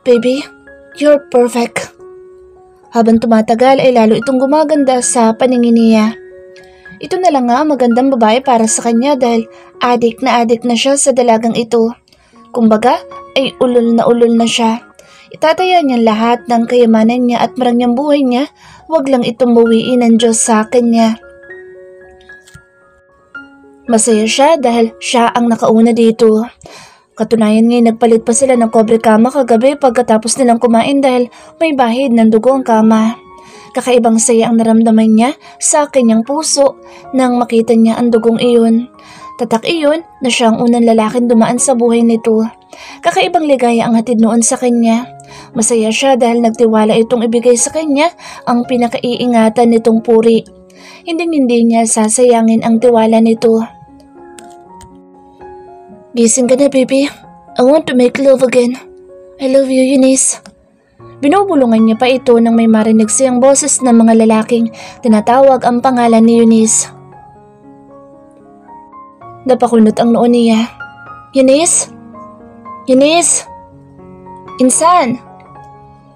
Baby, you're perfect. Habang tumatagal ay lalo itong gumaganda sa paningin niya. Ito na lang nga ang magandang babae para sa kanya dahil adik na siya sa dalagang ito. Kumbaga ay ulol na siya. Itataya niya lahat ng kayamanan niya at marangyang buhay niya, wag lang itong bawiin ng Diyos sa kanya. Masaya siya dahil siya ang nakauna dito. Katunayan ngayon nagpalit pa sila ng kobre kama kagabi pagkatapos nilang kumain dahil may bahid ng dugo ang kama. Kakaibang saya ang naramdaman niya sa kanyang puso nang makita niya ang dugong iyon. Tatak iyon na siyang unang lalaking dumaan sa buhay nito. Kakaibang ligaya ang hatid noon sa kanya. Masaya siya dahil nagtiwala itong ibigay sa kanya ang pinakaiingatan nitong puri. Hindi niya sasayangin ang tiwala nito. Gising ka na, baby. I want to make love again. I love you, Eunice. Binubulungan niya pa ito nang may marinig siyang boses ng mga lalaking tinatawag ang pangalan ni Eunice. Napakunot ang noo niya. Eunice? Eunice? Insan?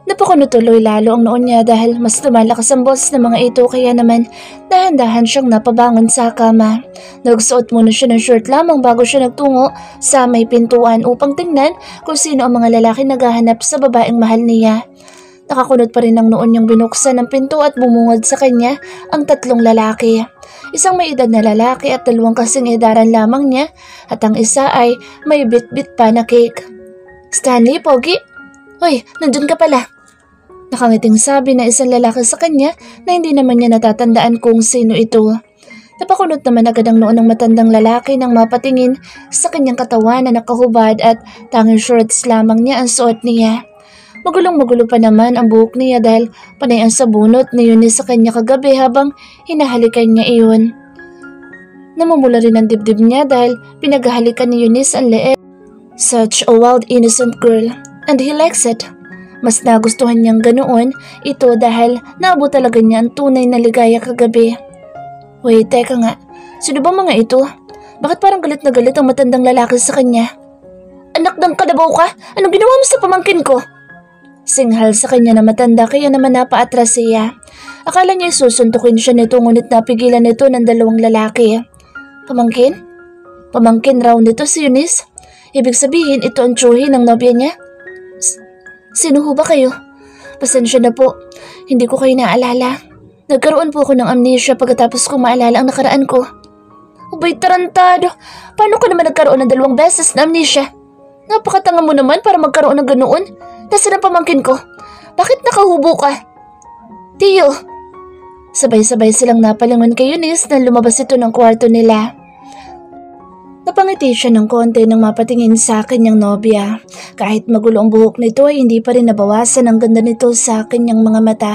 Napakunot tuloy lalo ang noo niya dahil mas lumalakas ang boses ng mga ito kaya naman dahan-dahan siyang napabangon sa kama. Nagsuot muna siya ng short lamang bago siya nagtungo sa may pintuan upang tingnan kung sino ang mga lalaki naghahanap sa babaeng mahal niya. Nakakunot pa rin ang noon niyang binuksan ng pinto at bumungad sa kanya ang tatlong lalaki. Isang may edad na lalaki at dalawang kasing edaran lamang niya at ang isa ay may bit-bit pa na cake. Stanley, Pogi? Hoy, nandun ka pala. Nakangiting sabi na isang lalaki sa kanya na hindi naman niya natatandaan kung sino ito. Napakunot naman agad ang noon ng matandang lalaki nang mapatingin sa kanyang katawan na nakahubad at tanging shorts lamang niya ang suot niya. Magulong-magulo pa naman ang buhok niya dahil panay ang sabunot ni Eunice sa kanya kagabi habang hinahalikan niya iyon. Namumula rin ang dibdib niya dahil pinaghahalikan ni Eunice ang leeg. Such a wild innocent girl and he likes it. Mas nagustuhan niyang ganoon ito dahil naabot talaga niya ang tunay na ligaya kagabi. Wait, teka nga. Sino ba mga ito? Bakit parang galit na galit ang matandang lalaki sa kanya? Anak ng kalabaw ka? Anong ginawa mo sa pamangkin ko? Singhal sa kanya na matanda kaya naman napaatras siya. Akala niya susuntukin siya nito ngunit napigilan nito ng dalawang lalaki. Pamangkin? Pamangkin raw nito si Eunice? Ibig sabihin ito ang tsuhi ng nobya niya? Sino ho ba kayo? Pasensya na po, hindi ko kayo naalala. Nagkaroon po ako ng amnesia pagkatapos ko maalala ang nakaraan ko. Abay tarantado, paano ka naman nagkaroon ng 2 beses na amnesia? Napakatanga mo naman para magkaroon ng ganoon. Nasaan ang pamangkin ko? Bakit nakahubo ka? Tiyo! Sabay-sabay silang napalingon kay Eunice na lumabas ito ng kwarto nila. Napangiti siya ng konti nang mapatingin sa kanyang nobya. Kahit magulo ang buhok nito ay hindi pa rin nabawasan ang ganda nito sa kanyang mga mata.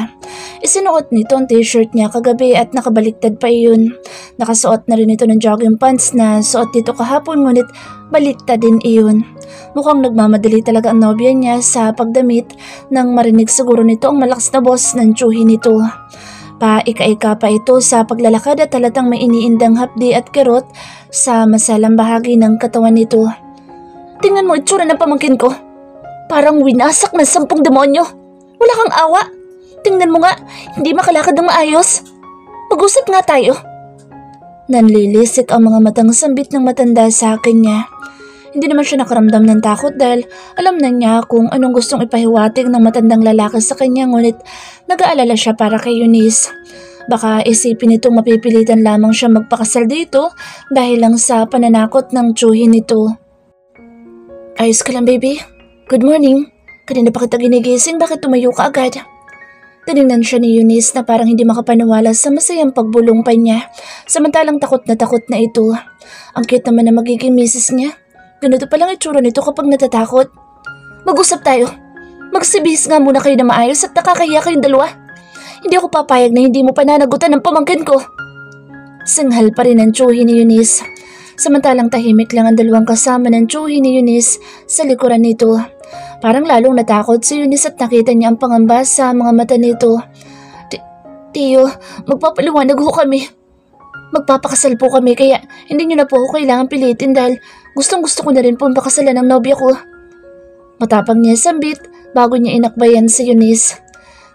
Isinuot nito ang t-shirt niya kagabi at nakabaliktad pa iyon. Nakasuot na rin ito ng jogging pants na suot dito kahapon ngunit baliktad din iyon. Mukhang nagmamadali talaga ang nobya niya sa pagdamit nang marinig siguro nito ang malakas na boss ng tsuhi nito. Paika-ika pa ito sa paglalakad at halatang may iniindang hapdi at kerot sa masalang bahagi ng katawan nito. Tingnan mo itsura ng pamangkin ko. Parang winasak ng 10 demonyo. Wala kang awa. Tingnan mo nga, hindi makalakad ng maayos. Mag-usap nga tayo. Nanlilisik ang mga matang sambit ng matanda sa kanya. Hindi naman siya nakaramdam ng takot dahil alam na niya kung anong gustong ipahiwatig ng matandang lalaki sa kanya ngunit nag-aalala siya para kay Eunice. Baka isipin nitong mapipilitan lamang siya magpakasal dito dahil lang sa pananakot ng tsuhin nito. Ayos ka lang, baby? Good morning. Kanina pa kita ginigising, bakit tumayo ka agad? Tinignan siya ni Eunice na parang hindi makapaniwala sa masayang pagbulong pa niya. Samantalang takot na ito. Ang cute naman na magiging misis niya. Ganito palang itsura nito kapag natatakot. Mag-usap tayo. Magsibihis nga muna kayo na maayos at nakakahiya kayong dalawa. Hindi ako papayag na hindi mo pananagutan ng pamangkin ko. Singhal pa rin ang tsuhi ni Eunice. Samantalang tahimik lang ang dalawang kasama ng tsuhi ni Eunice sa likuran nito. Parang lalong natakot si Eunice at nakita niya ang pangamba sa mga mata nito. Tiyo, magpapaliwanag ho kami. Magpapakasal po kami kaya hindi niyo na po ako kailangan pilitin dahil gustong-gusto ko na rin po ang pakasalan ng nobya ko. Matapang niya sambit bago niya inakbayan si Eunice.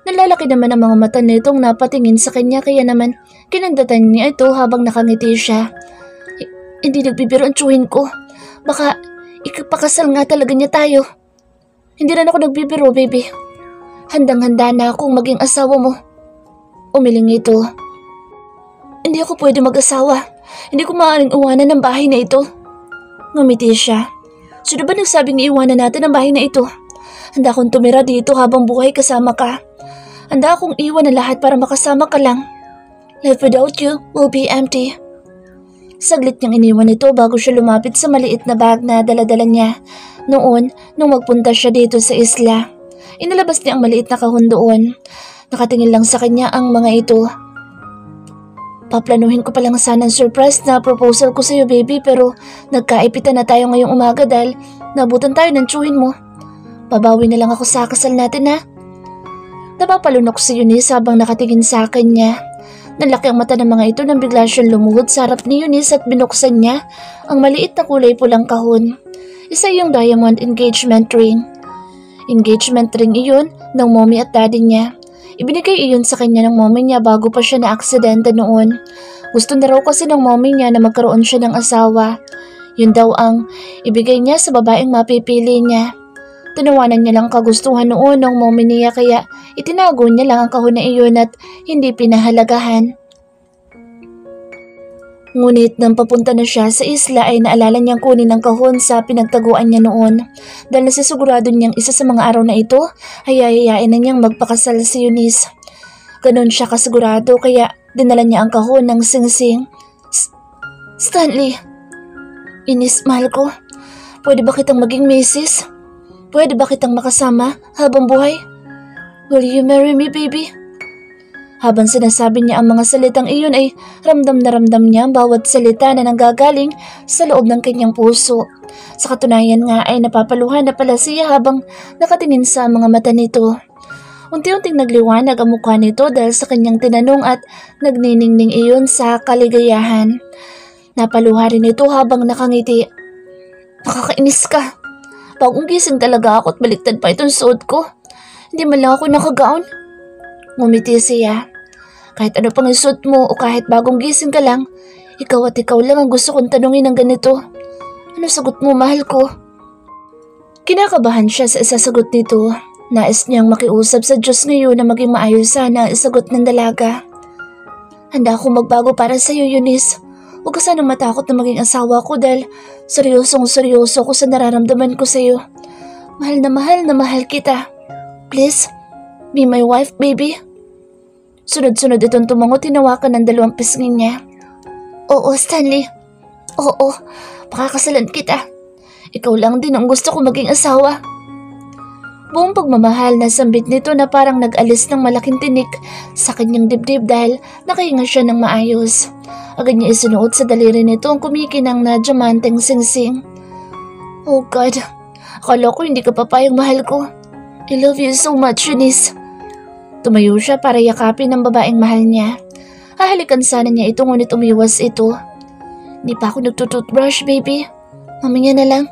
Nalalaki naman ang mga mata nitong napatingin sa kanya kaya naman kinandatan niya ito habang nakangiti siya. Hindi nagbibiro ang tsuhin ko. Baka ikapakasal nga talaga niya tayo. Hindi rin ako nagbibiro, baby. Handang-handa na akong maging asawa mo. Umiling ito. Hindi ako pwede mag-asawa. Hindi ko maaaring iwanan ng bahay na ito. Ngumiti siya. Sino ba nagsabing iiwanan natin ang bahay na ito? Handa akong tumira dito habang buhay kasama ka. Handa akong iwan ang lahat para makasama ka lang. Life without you will be empty. Saglit niyang iniwan ito bago siya lumapit sa maliit na bag na dala-dala niya. Noon, nung magpunta siya dito sa isla. Inalabas niya ang maliit na kahon doon. Nakatingin lang sa kanya ang mga ito. Paplanuhin ko palang sana ang surprise na proposal ko sa iyo, baby, pero nagkaipitan na tayo ngayong umaga dahil nabutan tayo ng tsuhin mo. Babawi na lang ako sa kasal natin, ha? Napapalunok si Eunice habang nakatingin sa akin niya. Nalaki ang mata ng mga ito nang bigla siyang lumuhod sa harap ni Eunice at binuksan niya ang maliit na kulay pulang kahon. Isa yung diamond engagement ring. Engagement ring iyon ng mommy at daddy niya. Ibinigay iyon sa kanya ng mommy niya bago pa siya na-aksidente noon. Gusto na raw kasi ng mommy niya na magkaroon siya ng asawa. Yun daw ang ibigay niya sa babaeng mapipili niya. Tinawanan niya lang kagustuhan noon ng mommy niya kaya itinago niya lang ang kahon na iyon at hindi pinahalagahan. Ngunit nang papunta na siya sa isla ay naalala niyang kunin ang kahon sa pinagtaguan niya noon. Dahil nasisigurado niyang isa sa mga araw na ito ay yayayain na niyang magpakasal si Eunice. Ganon siya kasigurado kaya dinala niya ang kahon ng singsing. Stanley, Eunice, mahal ko. Pwede ba kitang maging misis? Pwede ba kitang makasama habang buhay? Will you marry me, baby? Habang sinasabi niya ang mga salitang iyon ay ramdam na ramdam niya ang bawat salita na nanggagaling sa loob ng kanyang puso. Sa katunayan nga ay napapaluhan na pala siya habang nakatingin sa mga mata nito. Unti-unting nagliwanag ang mukha nito dahil sa kanyang tinanong at nagniningning iyon sa kaligayahan. Napaluha rin ito habang nakangiti. Nakakainis ka. Bagong gising talaga ako at baliktad pa itong suot ko. Hindi man lang ako nakagaon. Ngumiti siya. Kahit ano pang isuot mo o kahit bagong gising ka lang, ikaw at ikaw lang ang gusto kong tanungin ng ganito. Ano sagot mo, mahal ko? Kinakabahan siya sa isasagot nito. Nais niyang makiusap sa Diyos ngayon na maging maayos sana ang isagot ng dalaga. Handa akong magbago para sa iyo, Eunice. Huwag ka sanang matakot na maging asawa ko dahil seryosong-seryoso ko sa nararamdaman ko sa iyo. Mahal na mahal kita. Please, be my wife, baby. Sunod-sunod itong tumango, tinawakan ng dalawang pisngin niya. Oo, Stanley. Oo, pakakasalan kita. Ikaw lang din ang gusto ko maging asawa. Buong pagmamahal na sambit nito na parang nag-alis ng malaking tinik sa kanyang dibdib dahil nakahinga siya ng maayos. Agad niya isinuot sa daliri nito ang kumikinang na diamanteng singsing. Oh God, akala ko hindi ka papayang mahal ko. I love you so much, Eunice. Tumayo siya para yakapin ang babaeng mahal niya. Hahalikan sana niya ito ngunit umiwas ito. Hindi pa ako nagtututbrush, baby. Mamaya na lang.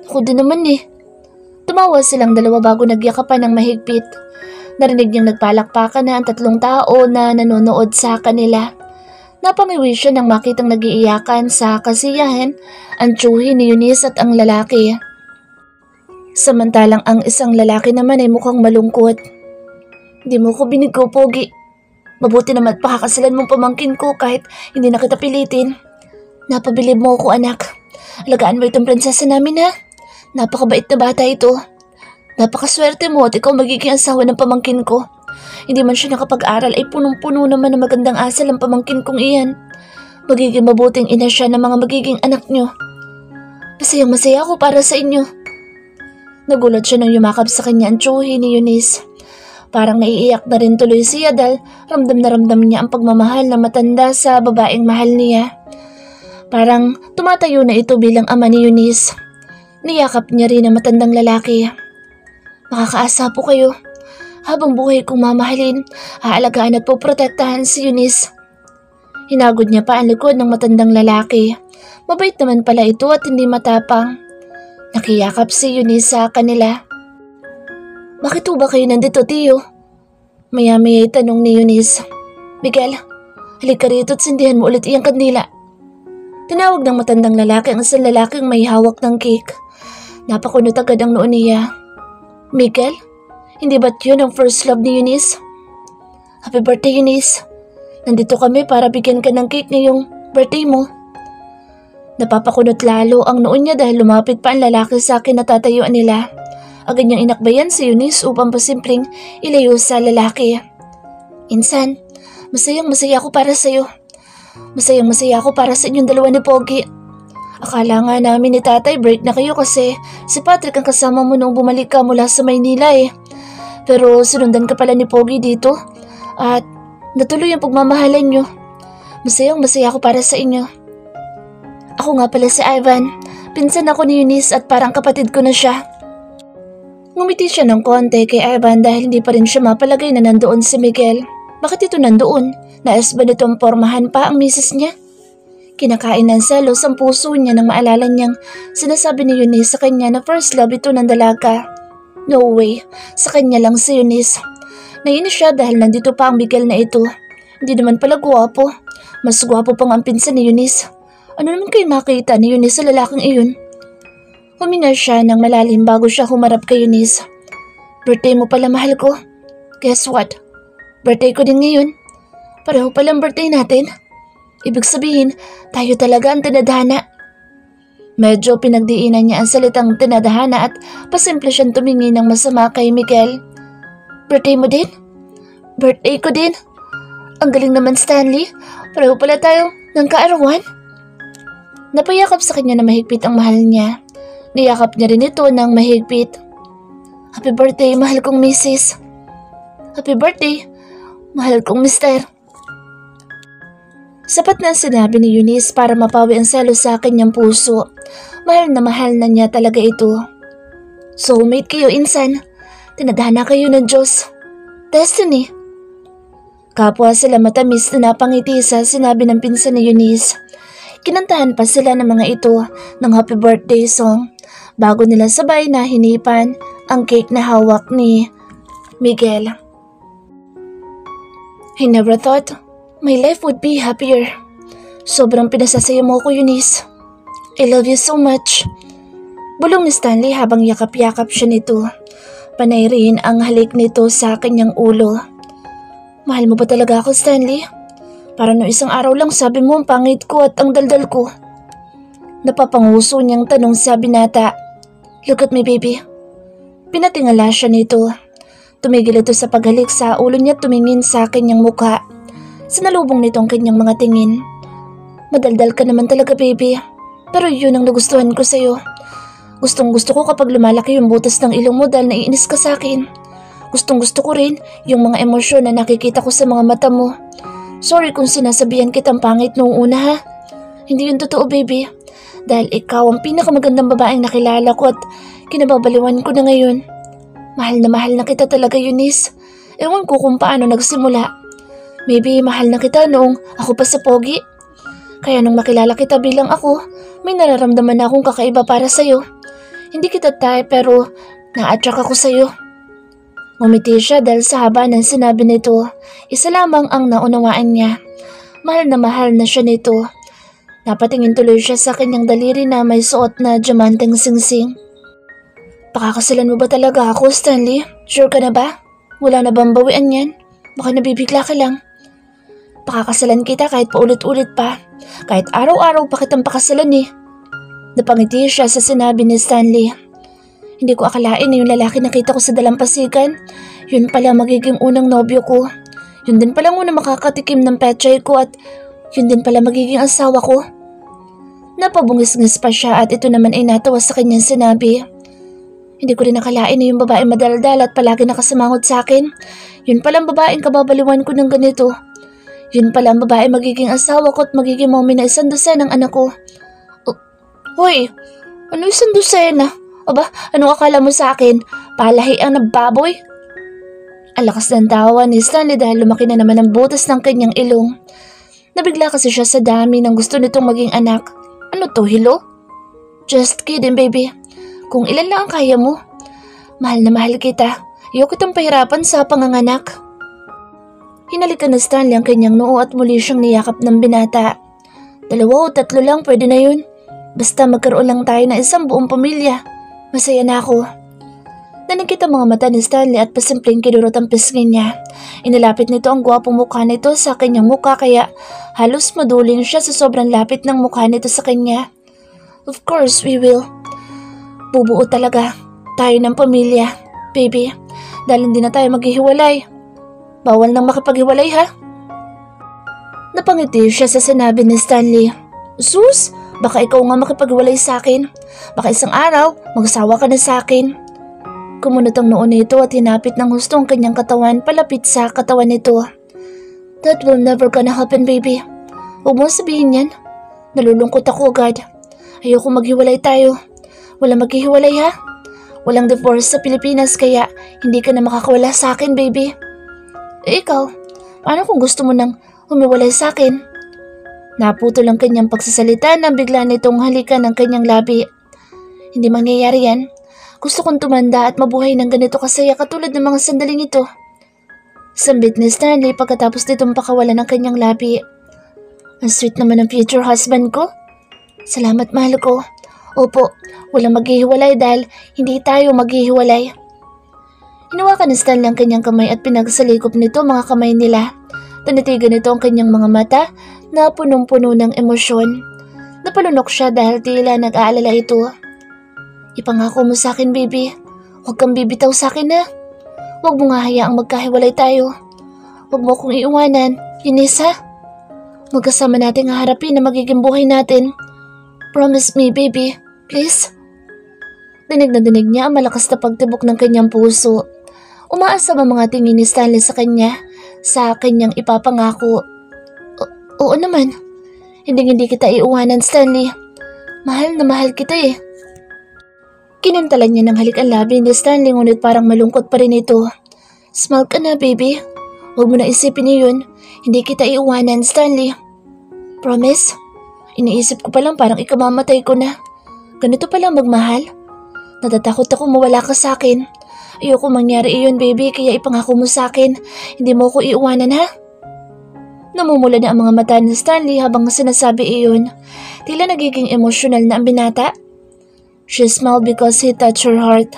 Ako din naman eh. Tumawa silang dalawa bago nagyakapan ng mahigpit. Narinig niyang nagpalakpakan na ang tatlong tao na nanonood sa kanila. Napangiwi siya nang makitang nagiiyakan sa kasiyahan ang tsuhi ni Eunice at ang lalaki. Samantalang ang isang lalaki naman ay mukhang malungkot. Hindi mo ko binigo, Pogi. Mabuti naman pakakasalan mong pamangkin ko kahit hindi na kita pilitin. Napabilib mo ako, anak. Alagaan mo itong prinsesa namin, ha? Napakabait na bata ito. Napakaswerte mo at ikaw magiging asawa ng pamangkin ko. Hindi man siya nakapag-aral ay punong-puno naman ng magandang asal ang pamangkin kong iyan. Magiging mabuting ina siya ng mga magiging anak niyo. Masayang-masaya ako para sa inyo. Nagulat siya nang yumakap sa kanya ang tsuhi ni Eunice. Parang naiiyak na rin tuloy siya dahil ramdam na ramdam niya ang pagmamahal na matanda sa babaeng mahal niya. Parang tumatayo na ito bilang ama ni Eunice. Niyakap niya rin ang matandang lalaki. Makakaasa po kayo. Habang buhay kong mamahalin, aalagaan at poprotektahan si Eunice. Hinagod niya pa ang likod ng matandang lalaki. Mabait naman pala ito at hindi matapang. Nakiyakap si Eunice sa kanila. Bakit ba kayo nandito, Tiyo? Maya-maya tanong ni Eunice. Miguel, halika rito at sindihan mo ulit iyang kandila. Tinawag ng matandang lalaki ang isang lalaking may hawak ng cake. Napakunot agad ang noon niya. Miguel, hindi ba't yun ang first love ni Eunice? Happy birthday, Eunice. Nandito kami para bigyan ka ng cake ngayong birthday mo. Napapakunot lalo ang noon niya dahil lumapit pa ang lalaki sa akin na tatayuan nila. Agad niyang inakbayan si Eunice upang pasimpleng ilayo sa lalaki. Insan, masayang-masaya ako para sa'yo. Masayang-masaya ako para sa inyong dalawa ni Pogi. Akala nga namin ni tatay break na kayo kasi si Patrick ang kasama mo nung bumalik ka mula sa Maynila eh. Pero sinundan ka pala ni Pogi dito at natuloy ang pagmamahalan niyo. Masayang-masaya ako para sa inyo. Ako nga pala si Ivan. Pinsan ako ni Eunice at parang kapatid ko na siya. Ngumiti siya ng konti kay Ivan dahil hindi pa rin siya mapalagay na nandoon si Miguel. Bakit ito nandoon? Nais ba nitong pormahan pa ang misis niya? Kinakain ng selos ang puso niya nang maalala niyang sinasabi ni Eunice sa kanya na first love ito ng dalaga. No way, sa kanya lang si Eunice. Nainis siya dahil nandito pa ang Miguel na ito. Hindi naman pala gwapo. Mas gwapo pang ang pinsan ni Eunice. Ano naman kayo makita ni Eunice sa lalaking iyon? Huminga siya ng malalim bago siya humarap kay Eunice. Birthday mo pala, mahal ko. Guess what? Birthday ko din ngayon. Pareho palang birthday natin. Ibig sabihin, tayo talaga ang tinadhana. Medyo pinagdiinan niya ang salitang tinadhana at pasimple siyang tumingin ng masama kay Miguel. Birthday mo din? Birthday ko din. Ang galing naman, Stanley. Pareho pala tayo ng kaarawan. Napayakap sa kanya na mahigpit ang mahal niya. Niyakap niya rin ito ng mahigpit. Happy birthday, mahal kong misis. Happy birthday, mahal kong mister. Sapat na sinabi ni Eunice para mapawi ang selos sa kanyang puso. Mahal na niya talaga ito. Soulmate kayo, insan. Tinadhana kayo ng Diyos. Destiny. Kapwa sila matamis na napangiti sa sinabi ng pinsan ni Eunice. Kinantahan pa sila ng mga ito ng happy birthday song bago nila sabay na hinipan ang cake na hawak ni Miguel. I never thought my life would be happier. Sobrang pinasasaya mo ko, Eunice. I love you so much. Bulong ni Stanley habang yakap-yakap siya nito. Panay rin ang halik nito sa kanyang ulo. Mahal mo ba talaga ako, Stanley? Para no isang araw lang sabi mo ang pangit ko at ang daldal ko. Napapanguso niyang tanong sa binata. Look at me, baby. Pinatingala siya nito. Tumigil ito sa paghalik sa ulo niya tumingin sa kanyang mukha. Sinalubong nito ang kanyang mga tingin. Madaldal ka naman talaga, baby. Pero yun ang nagustuhan ko sa'yo. Gustong gusto ko kapag lumalaki yung butas ng ilong mo dahil naiinis ka sa akin. Gustong gusto ko rin yung mga emosyon na nakikita ko sa mga mata mo. Sorry kung sinasabihan kitang pangit noong una, ha. Hindi yun totoo, baby. Dahil ikaw ang pinakamagandang babaeng nakilala ko at kinababaliwan ko na ngayon. Mahal na kita talaga, Eunice. Ewan ko kung paano nagsimula. Maybe mahal na kita noong ako pa sa Pogi. Kaya nung makilala kita bilang ako, may nararamdaman na akong kakaiba para sa'yo. Hindi kita type pero na-attract ako sa'yo. Ngumiti siya dahil sa haba ng sinabi nito. Isa lamang ang naunawaan niya. Mahal na siya nito. Napatingin tuloy siya sa kanyang daliri na may suot na diamanteng singsing. Pakakasalan mo ba talaga ako, Stanley? Sure ka na ba? Wala na bang bawian yan? Baka nabibigla ka lang. Pakakasalan kita kahit paulit-ulit pa. Kahit araw-araw pa kitang pakasalan eh. Napangiti siya sa sinabi ni Stanley. Hindi ko akalain na yung lalaki nakita ko sa dalampasigan. Yun pala magiging unang nobyo ko. Yun din pala unang makakatikim ng pechay ko at yun din pala magiging asawa ko. Napabungis-ngis pa siya at ito naman ay natawa sa kanyang sinabi. Hindi ko rin nakalain na yung babae madaldal at palagi nakasamangot sa akin. Yun palang babaeng kababaliwan ko ng ganito. Yun palang babae magiging asawa ko at magiging mommy na isang dosena ng anak ko. Hoy, ano isang dosena? Aba, anong akala mo sa akin? Palahi ang nagbaboy? Ang lakas ng tawa ni Stanley dahil lumaki na naman ang butas ng kanyang ilong. Nabigla kasi siya sa dami ng gusto nitong maging anak. Ano to, hilo? Just kidding, baby. Kung ilan lang ang kaya mo. Mahal na mahal kita. Ayoko kitang pahirapan sa panganganak. Hinalikan na Stanley ang kanyang noo at muli siyang niyakap ng binata. 2 o 3 lang, pwede na yun. Basta magkaroon lang tayo ng isang buong pamilya. Masaya na ako. Nanagkit ang mga mata ni Stanley at pasimpleng kinurot ang pisngi niya. Inilapit nito ang gwapong mukha nito sa kanyang mukha kaya halos maduling siya sa sobrang lapit ng mukha nito sa kanya. Of course we will. Bubuo talaga tayo ng pamilya, baby. Dahil hindi na tayo maghihiwalay. Bawal nang makipaghiwalay ha? Napangiti siya sa sinabi ni Stanley. Sus, baka ikaw nga makipaghiwalay sa akin. Baka isang araw, mag-asawa ka na sa akin. Kumunot ang noo nito at hinapit ng gusto ang kanyang katawan palapit sa katawan nito. That will never gonna happen, baby. Huwag mo sabihin yan. Nalulungkot ako agad. Ayoko maghiwalay tayo. Walang maghihiwalay ha? Walang divorce sa Pilipinas kaya hindi ka na makakawala sa akin, baby. Eh ikaw, paano kung gusto mo nang humiwalay sa akin? Naputol ang kanyang pagsasalita nang bigla nitong halikan ng kanyang labi. Hindi mangyayari yan. Gusto kong tumanda at mabuhay ng ganito kasaya katulad ng mga sandaling ito. Sambit ni Stanley pagkatapos nitong pakawalan ng kanyang labi. Ang sweet naman ng future husband ko. Salamat, mahal ko. Opo, walang maghihiwalay dahil hindi tayo maghihiwalay. Hinawakan ni Stanley ang kanyang kamay at pinagsalikop nito mga kamay nila. Tanitigan nito ang kanyang mga mata na punong-puno ng emosyon. Napalunok siya dahil tila nag-aalala ito. Ipangako mo sa akin, baby. Huwag kang bibitaw sa akin na. Huwag mo nga hayaang magkahiwalay tayo. Huwag mo akong iiwanan, Eunice ha? Magkasama natin haharapin na magiging buhay natin. Promise me, baby. Please? Dinig na dinig niya ang malakas na pagtibok ng kanyang puso. Umaasam ang mga tingin ni Stanley sa kanya, sa kanyang ipapangako. Oo naman. Hindi kita iiwanan, Stanley. Mahal na mahal kita eh. Kinantalan niya ng halik ang labi ni Stanley ngunit parang malungkot pa rin ito. Smile ka na, baby. Huwag mo na isipin yun. Hindi kita iiwanan, Stanley. Promise? Iniisip ko palang parang ikamamatay ko na. Ganito palang magmahal? Natatakot ako mawala ka sa akin. Ayoko mangyari iyon, baby, kaya ipangako mo sa akin. Hindi mo ko iiwanan, ha? Namumula na ang mga mata ni Stanley habang sinasabi iyon. Tila nagiging emosyonal na ang binata. She smiled because he touched her heart.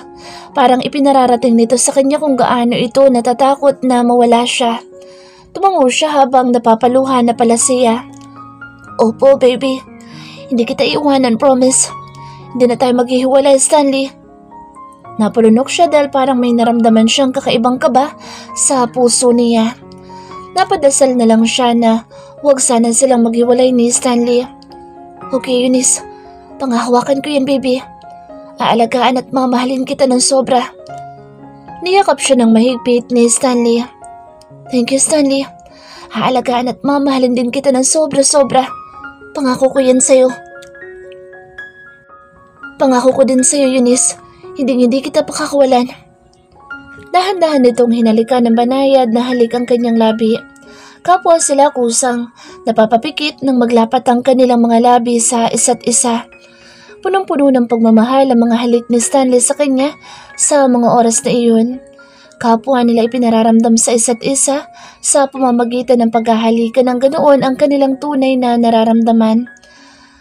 Parang ipinararating nito sa kanya kung gaano ito natatakot na mawala siya. Tumango siya habang napapaluha na pala siya. Opo, baby. Hindi kita iiwanan, promise. Hindi na tayo maghihiwalay, Stanley. Napalunok siya dahil parang may naramdaman siyang kakaibang kaba sa puso niya. Napadasal na lang siya na huwag sana silang maghiwalay ni Stanley. Okay, Eunice. Pangahawakan ko yan, baby. Aalagaan at mamahalin kita ng sobra. Niyakap siya ng mahigpit ni Stanley. Thank you, Stanley. Aalagaan at mamahalin din kita ng sobra-sobra. Pangako ko yan sa'yo. Pangako ko din sa'yo, Eunice. Hindi kita pakakawalan. Dahan-dahan nitong hinalikan ng banayad na halik ang kanyang labi. Kapwa sila kusang napapapikit nang maglapat ang kanilang mga labi sa isa't isa. Punong-puno ng pagmamahal ang mga halik ni Stanley sa kanya sa mga oras na iyon. Kapwa nila ipinararamdam sa isa't isa sa pamamagitan ng paghahalikan ng ganoon ang kanilang tunay na nararamdaman.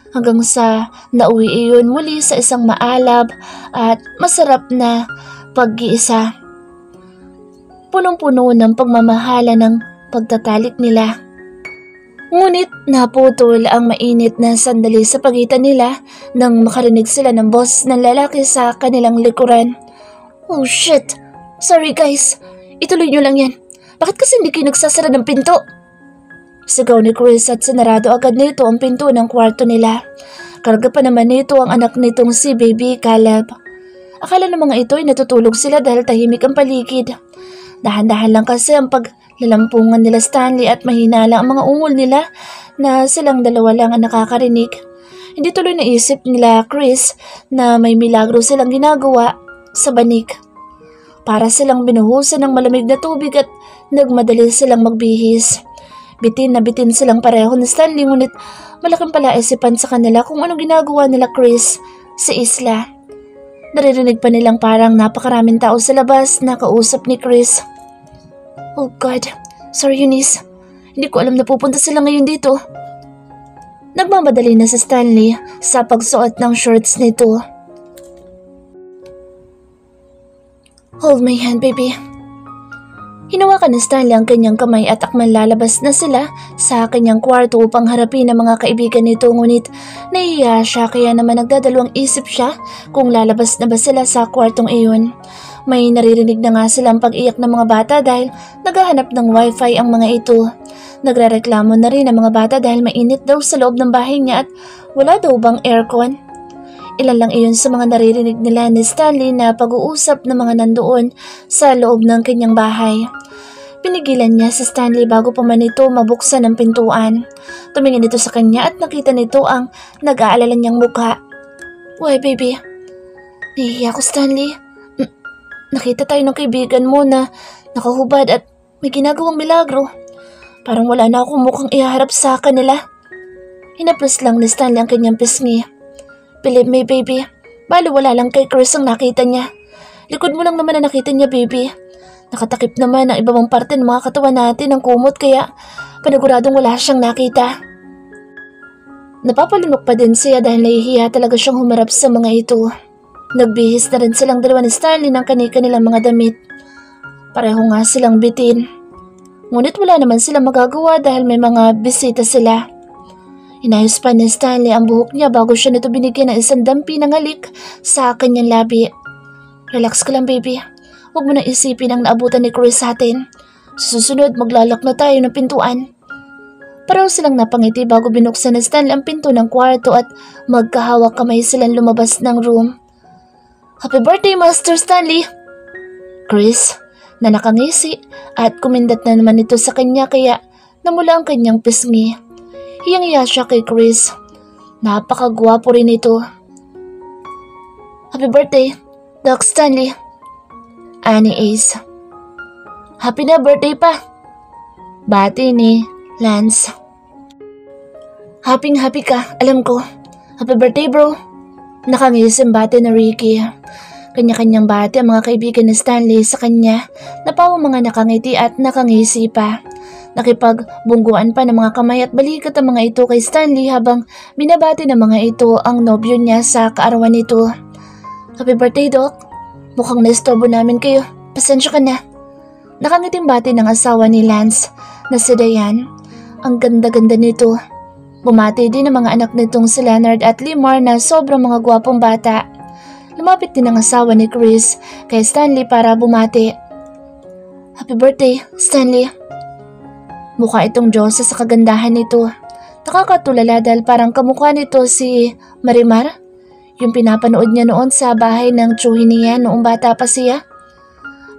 Hanggang sa nauwi iyon muli sa isang maalab at masarap na pag-iisa. Punong-puno ng pagmamahala ng pagtatalik nila. Ngunit naputol ang mainit na sandali sa pagitan nila nang makarinig sila ng boses ng lalaki sa kanilang likuran. Oh shit! Sorry guys, ituloy nyo lang yan. Bakit kasi hindi kayo nagsasara ng pinto? Sigaw ni Chris at sinarado agad nito ang pinto ng kwarto nila. Karga pa naman nito ang anak nitong si Baby Caleb. Akala ng mga ito ay natutulog sila dahil tahimik ang paligid. Dahan-dahan lang kasi ang paglalampungan nila Stanley at mahina lang ang mga ungol nila na silang dalawa lang ang nakakarinig. Hindi tuloy naisip nila Chris na may milagro silang ginagawa sa banig. Para silang binuhusan ng malamig na tubig at nagmadali silang magbihis. Bitin na bitin silang pareho ni Stanley ngunit malaking palaisipan sa kanila kung anong ginagawa nila Chris sa isla. Naririnig pa nilang parang napakaraming tao sa labas na kausap ni Chris. Oh God, sorry Eunice. Hindi ko alam na pupunta sila ngayon dito. Nagmamadali na si Stanley sa pagsuot ng shorts nito. Hold my hand, baby. Hinawakan ni Stanley ang kanyang kamay at akman lalabas na sila sa kanyang kwarto upang harapin ang mga kaibigan nito, ngunit nahihiya siya kaya naman nagdadalawang isip siya kung lalabas na ba sila sa kwartong iyon. May naririnig na nga silang pag-iyak ng mga bata dahil naghahanap ng wifi ang mga ito. Nagrereklamo na rin ang mga bata dahil mainit daw sa loob ng bahay niya at wala daw bang aircon. Ilan lang iyon sa mga naririnig nila ni Stanley na pag-uusap ng mga nandoon sa loob ng kanyang bahay. Pinigilan niya si Stanley bago pa man ito mabuksan ang pintuan. Tumingin ito sa kanya at nakita nito ang nag-aalala niyang mukha. Why, baby? Nahihiya ko, Stanley. Nakita tayo ng kaibigan mo na nakahubad at may ginagawang milagro. Parang wala na akong mukhang ihaharap sa kanila. Hinaplas lang ni Stanley ang kanyang pisngi. Believe me, baby. Bali wala lang kay Chris ang nakita niya. Likod mo lang naman na nakita niya, baby. Nakatakip naman ang ibang parte ng mga katawan natin ng kumot kaya paniguradong wala siyang nakita. Napapalunok pa din siya dahil nahihiya talaga siyang humarap sa mga ito. Nagbihis na rin silang dalawa ni Stanley ng kanilang mga damit. Pareho nga silang bitin. Ngunit wala naman silang magagawa dahil may mga bisita sila. Inayos pa ni Stanley ang buhok niya bago siya nito binigyan ng isang dampi ng halik sa kanyang labi. Relax ka lang, baby. Huwag mo na isipin ang naabutan ni Chris sa atin. Sa susunod, maglalak na tayo ng pintuan. Pareho silang napangiti bago binuksan ni Stanley ang pinto ng kwarto at magkahawak kamay silang lumabas ng room. Happy birthday, Master Stanley! Chris, na nakangisi at kumindat na naman ito sa kanya kaya namula ang kanyang pisngi. Hiyang-hiya siya kay Chris. Napakagwapo rin ito. Happy birthday, Doc Stanley. Ani Ace. Happy na birthday pa. Bati ni Lance. Happy ka, alam ko. Happy birthday, bro. Nakangisim bati na Ricky. Kanya-kanyang bati ang mga kaibigan ni Stanley sa kanya na pawang mga nakangiti at nakangisi pa. Nakipagbungguan pa ng mga kamay at balikat ang mga ito kay Stanley habang binabati ng mga ito ang nobyo niya sa kaarawan nito. Happy birthday, Doc. Mukhang naistorbo namin kayo. Pasensya ka na. Nakangiting bati ng asawa ni Lance na si Diane. Ang ganda-ganda nito. Bumati din ang mga anak nitong si Leonard at Limar na sobrang mga gwapong bata. Lumapit din ang asawa ni Chris kay Stanley para bumati. Happy birthday, Stanley. Mukha itong Diyosa sa kagandahan nito. Nakakatulala dahil parang kamukha nito si Marimar, yung pinapanood niya noon sa bahay ng tsuhin niya noong bata pa siya.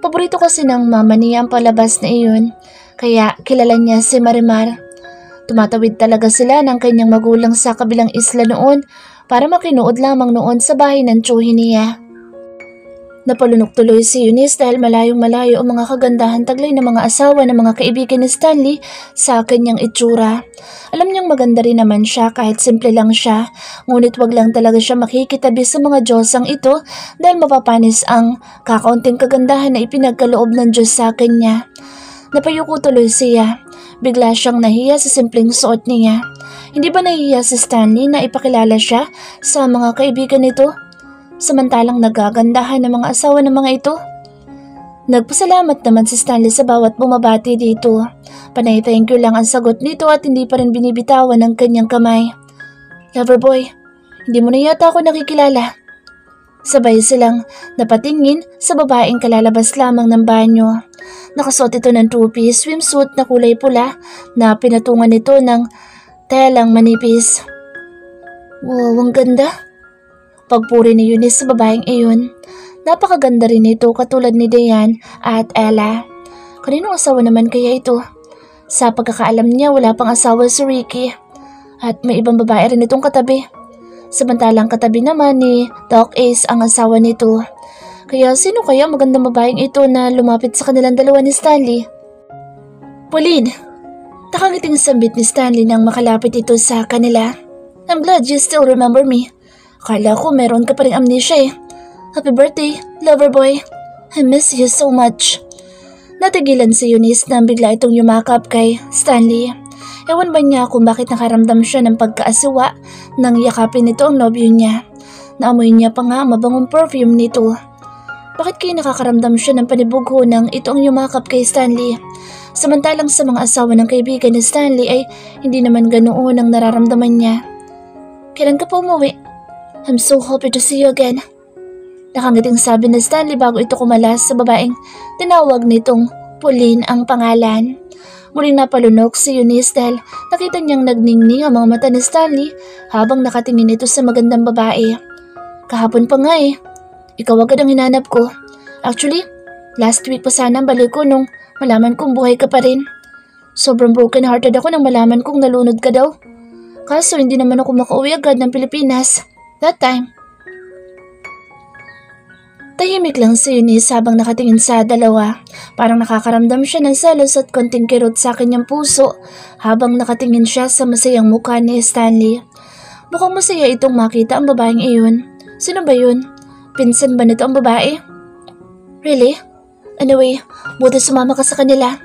Paborito kasi ng mama niya ang palabas na iyon, kaya kilala niya si Marimar. Tumatawid talaga sila ng kanyang magulang sa kabilang isla noon para makinood lamang noon sa bahay ng tsuhin niya. Napalunok tuloy si Eunice dahil malayong-malayo ang mga kagandahan taglay ng mga asawa ng mga kaibigan ni Stanley sa kanyang itsura. Alam niyang maganda rin naman siya kahit simple lang siya, ngunit wag lang talaga siya makikitabi sa mga Diyosang ito dahil mapapanis ang kakaunting kagandahan na ipinagkaloob ng Diyos sa kanya. Napayuko tuloy siya. Bigla siyang nahiya sa simpleng suot niya. Hindi ba nahiya si Stanley na ipakilala siya sa mga kaibigan nito? Samantalang nagagandahan ng mga asawa ng mga ito. Nagpasalamat naman si Stanley sa bawat bumabati dito. Panay thank you lang ang sagot nito at hindi pa rin binibitawan ng kanyang kamay. Loverboy, hindi mo na yata ako nakikilala. Sabay silang napatingin sa babaeng kalalabas lamang ng banyo. Nakasuot ito ng two-piece swimsuit na kulay pula na pinatungan nito ng telang manipis. Wow, ang ganda! Pagpuri ni Eunice sa babaeng iyon. Napakaganda rin ito katulad ni Diane at Ella. Kaninong asawa naman kaya ito? Sa pagkakaalam niya wala pang asawa si Ricky. At may ibang babae rin itong katabi. Samantalang katabi naman ni Doc Ace ang asawa nito. Kaya sino kaya magandang babaeng ito na lumapit sa kanilang dalawa ni Stanley? Pauline, nakangiting sambit ni Stanley nang makalapit ito sa kanila. I'm glad you still remember me. Akala ko meron ka pa rin amnesia eh. Happy birthday, lover boy. I miss you so much. Natigilan si Eunice nang bigla itong yumakap kay Stanley. Ewan ba niya kung bakit nakaramdam siya ng pagkaasiwa nang yakapin nito ang nobyo niya. Naamoy niya pa nga mabangong perfume nito. Bakit kayo nakakaramdam siya ng panibugho nang ito ang yumakap kay Stanley? Samantalang sa mga asawa ng kaibigan ni Stanley ay hindi naman ganoon ang nararamdaman niya. Kailan ka pa umuwi? I'm so happy to see you again. Nakangiting sabi ni Stanley bago ito kumalas sa babaeng tinawag nitong Pauline ang pangalan. Muling napalunok si Eunice dahil nakita niyang nagningning ang mga mata ni Stanley habang nakatingin ito sa magandang babae. Kahapon pa nga eh. Ikaw agad ang hinanap ko. Actually, last week pa sana ang balik ko nung malaman kong buhay ka pa rin. Sobrang broken hearted ako nang malaman kong nalunod ka daw. Kaso hindi naman ako makauwi agad ng Pilipinas. That time. Tahimik lang si Eunice habang nakatingin sa dalawa. Parang nakakaramdam siya ng selos at konting kirot sa kanyang puso habang nakatingin siya sa masayang mukha ni Stanley. Mukhang masaya itong makita ang babaeng iyon. Sino ba yun? Pinsan ba nito ang babae? Really? Anyway, buti sumama ka sa kanila.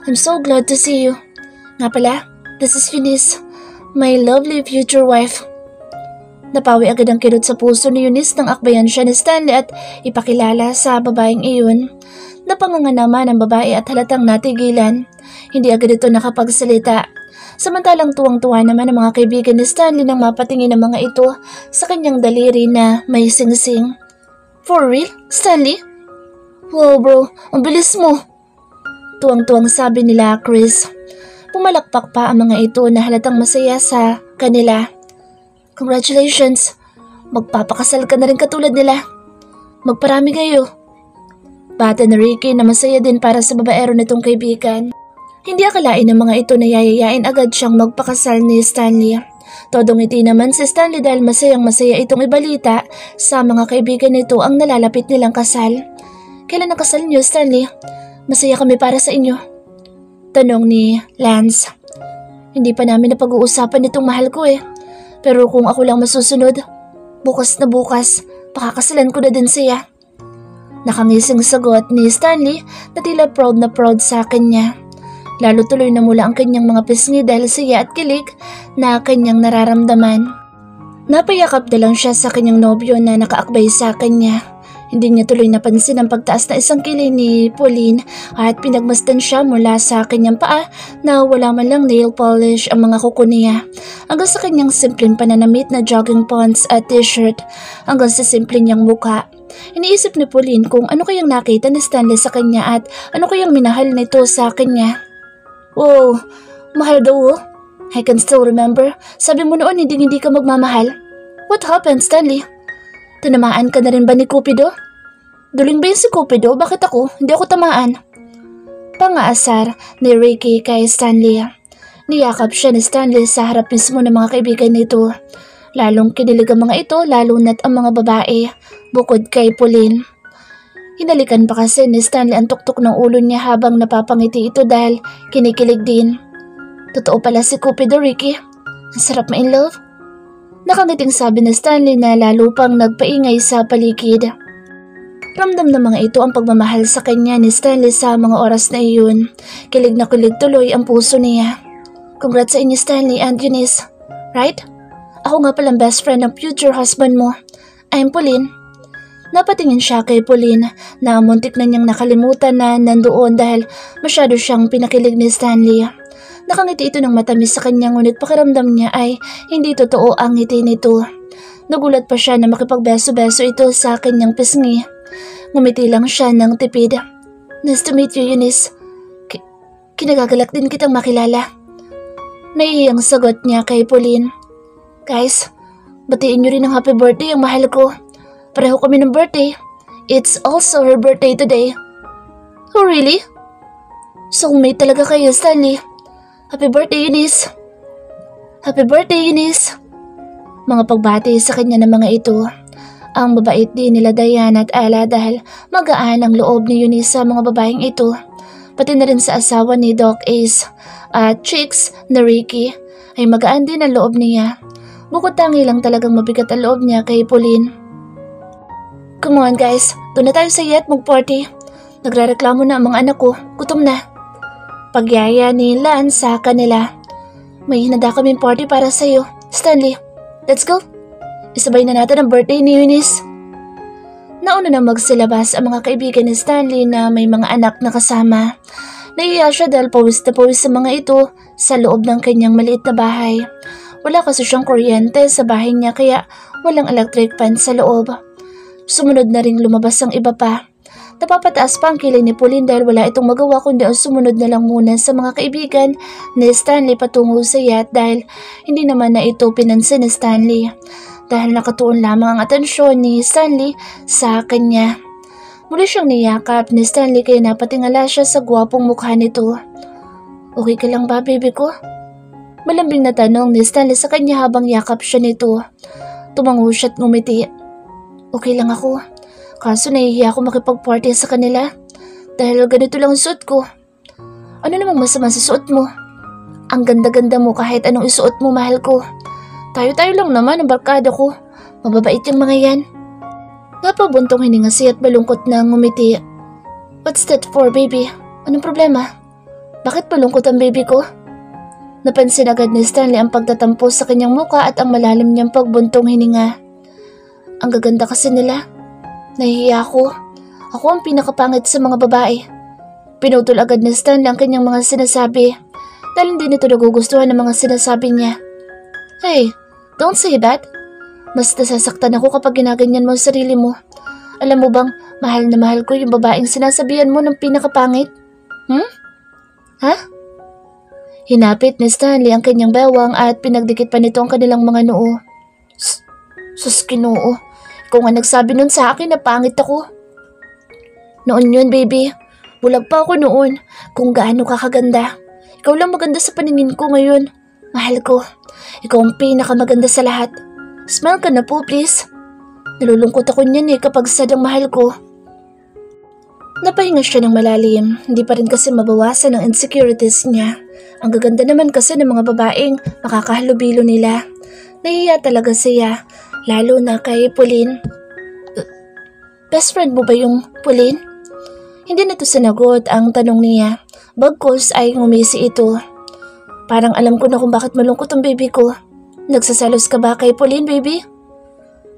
I'm so glad to see you. Nga pala, this is Eunice, my lovely future wife. Napawi agad ang kirot sa puso ni Eunice nang akbayan siya ni Stanley at ipakilala sa babaeng iyon. Napanganga naman ang babae at halatang natigilan. Hindi agad ito nakapagsalita. Samantalang tuwang-tuwa naman ang mga kaibigan ni Stanley nang mapatingin ang mga ito sa kanyang daliri na may singsing. For real, Stanley? Wow bro, ang bilis mo. Tuwang-tuwang sabi nila Chris. Pumalakpak pa ang mga ito na halatang masaya sa kanila. Congratulations! Magpapakasal ka na rin katulad nila. Magparami kayo. Bata na Ricky na masaya din para sa babaero nitong kaibigan. Hindi akalain ng mga ito na yayayain agad siyang magpakasal ni Stanley. Todong ngiti naman si Stanley dahil masayang masaya itong ibalita sa mga kaibigan nito ang nalalapit nilang kasal. Kailan ang kasal niyo, Stanley? Masaya kami para sa inyo. Tanong ni Lance. Hindi pa namin napag-uusapan itong mahal ko eh. Pero kung ako lang masusunod, bukas na bukas, pakakasalan ko na din siya. Nakangising sagot ni Stanley na tila proud sa kanya. Lalo tuloy na mula ang kanyang mga pisngi dahil siya at kilig na kanyang nararamdaman. Napayakap na lang siya sa kanyang nobyo na nakaakbay sa kanya. Hindi niya tuloy napansin ang pagtaas na isang kilay ni Pauline at pinagmasdan siya mula sa kanyang paa na wala man lang nail polish ang mga kuko niya. Hanggang sa kanyang simpleng pananamit na jogging pants at t-shirt, hanggang sa simpleng niyang mukha. Iniisip ni Pauline kung ano kayang nakita ni Stanley sa kanya at ano kayang minahal nito sa kanya. Wow, mahal daw oh. I can still remember. Sabi mo noon hindi ka magmamahal. What happened, Stanley? Tinamaan ka na rin ba ni Cupido? Duling ba yun si Cupido? Bakit ako? Hindi ako tamaan. Pangaasar ni Ricky kay Stanley. Niyakap siya ni Stanley sa harap mismo ng mga kaibigan nito. Lalong kinilig ang mga ito, lalo na't ang mga babae, bukod kay Pauline. Hinalikan pa kasi ni Stanley ang tuktok ng ulo niya habang napapangiti ito dahil kinikilig din. Totoo pala si Cupido, Ricky. Ang sarap ma-in love. Nakangiting sabi ni Stanley na lalo pang nagpaingay sa paligid. Ramdam ng mga ito ang pagmamahal sa kanya ni Stanley sa mga oras na iyon. Kilig na kilig tuloy ang puso niya. Congrats sa inyo, Stanley and Eunice. Right? Ako nga palang best friend ng future husband mo. I'm Pauline. Napatingin siya kay Pauline na muntik na niyang nakalimutan na nandoon dahil masyado siyang pinakilig ni Stanley. Nakangiti ito ng matamis sa kanya ngunit pakiramdam niya ay hindi totoo ang ngiti nito. Nagulat pa siya na makipagbeso-beso ito sa kanyang pisngi. Ngumiti lang siya ng tipid. Nice to meet you, Eunice. Kinagagalak din kitang makilala. Naiyang sagot niya kay Pauline. Guys, batiin niyo rin ng happy birthday ang mahal ko. Pareho kami ng birthday. It's also her birthday today. Oh really? Soulmate talaga kayo, Stanley. Happy birthday, Eunice! Happy birthday, Eunice! Mga pagbati sa kanya ng mga ito. Ang babait din nila Diana at Ella dahil magaan ang loob ni Eunice sa mga babaeng ito. Pati na rin sa asawa ni Doc Ace at Chicks na Ricky ay magaan din ang loob niya. Bukod tangi lang talagang mabigat ang loob niya kay Pauline. Come on guys, doon na tayo sa yacht mag-party. Nagrereklamo na ang mga anak ko, gutom na. Pagyaya ni Lan sa kanila. May hinanda kaming party para sa'yo, Stanley. Let's go. Isabay na natin ang birthday ni Eunice. Nauna na magsilabas ang mga kaibigan ni Stanley na may mga anak na kasama. Naiiya siya dahil pawis na pawis sa mga ito sa loob ng kanyang maliit na bahay. Wala kasi siyang kuryente sa bahay niya kaya walang electric fan sa loob. Sumunod na ring lumabas ang iba pa. Napapataas pa ang kilay ni Pauline dahil wala itong magawa kundi ang sumunod na lang muna sa mga kaibigan ni Stanley patungo sa yacht dahil hindi naman na ito pinansin ni Stanley. Dahil nakatuon lamang ang atensyon ni Stanley sa kanya. Muli siyang niyakap ni Stanley kaya napatingala siya sa gwapong mukha nito. Okay ka lang ba, baby ko? Malambing na tanong ni Stanley sa kanya habang yakap siya nito. Tumango siya at ngumiti. Okay lang ako. Kaso nahihiya ako makipag-party sa kanila. Dahil ganito lang ang suot ko. Ano namang masama sa suot mo? Ang ganda-ganda mo kahit anong isuot mo, mahal ko. Tayo-tayo lang naman ang barkada ko. Mababait yung mga yan. Napabuntong hininga siya at malungkot na ngumiti. What's that for, baby? Anong problema? Bakit malungkot ang baby ko? Napansin agad ni Stanley ang pagtatampo sa kanyang muka at ang malalim niyang pagbuntong hininga. Ang gaganda kasi nila. Nahihiya ako. Ako ang pinakapangit sa mga babae. Pinutol agad ni Stanley ang kanyang mga sinasabi dahil hindi nito nagugustuhan ng mga sinasabi niya. Hey, don't say that. Mas nasasaktan ako kapag ginaganyan mo ang sarili mo. Alam mo bang, mahal na mahal ko yung babaeng sinasabihan mo ng pinakapangit? Ha? Hinapit ni Stanley ang kanyang bewang at pinagdikit pa nito ang kanilang mga noo. Sus, Kinoo. Ikaw nga nagsabi nun sa akin na pangit ako. Noon yun, baby. Bulag pa ako noon kung gaano ka kaganda. Ikaw lang maganda sa paningin ko ngayon. Mahal ko. Ikaw ang pinakamaganda sa lahat. Smile ka na po, please. Nalulungkot ako niyan kapag sad ang mahal ko. Napahinga siya ng malalim. Hindi pa rin kasi mabawasan ang insecurities niya. Ang gaganda naman kasi ng mga babaeng makakahalubilo nila. Nahiya talaga siya. Lalo na kay Pauline. Best friend mo ba yung Pauline? Hindi nito sinagot ang tanong niya. Bagkus ay ngumisi ito. Parang alam ko na kung bakit malungkot ang baby ko. Nagsaselos ka ba kay Pauline, baby?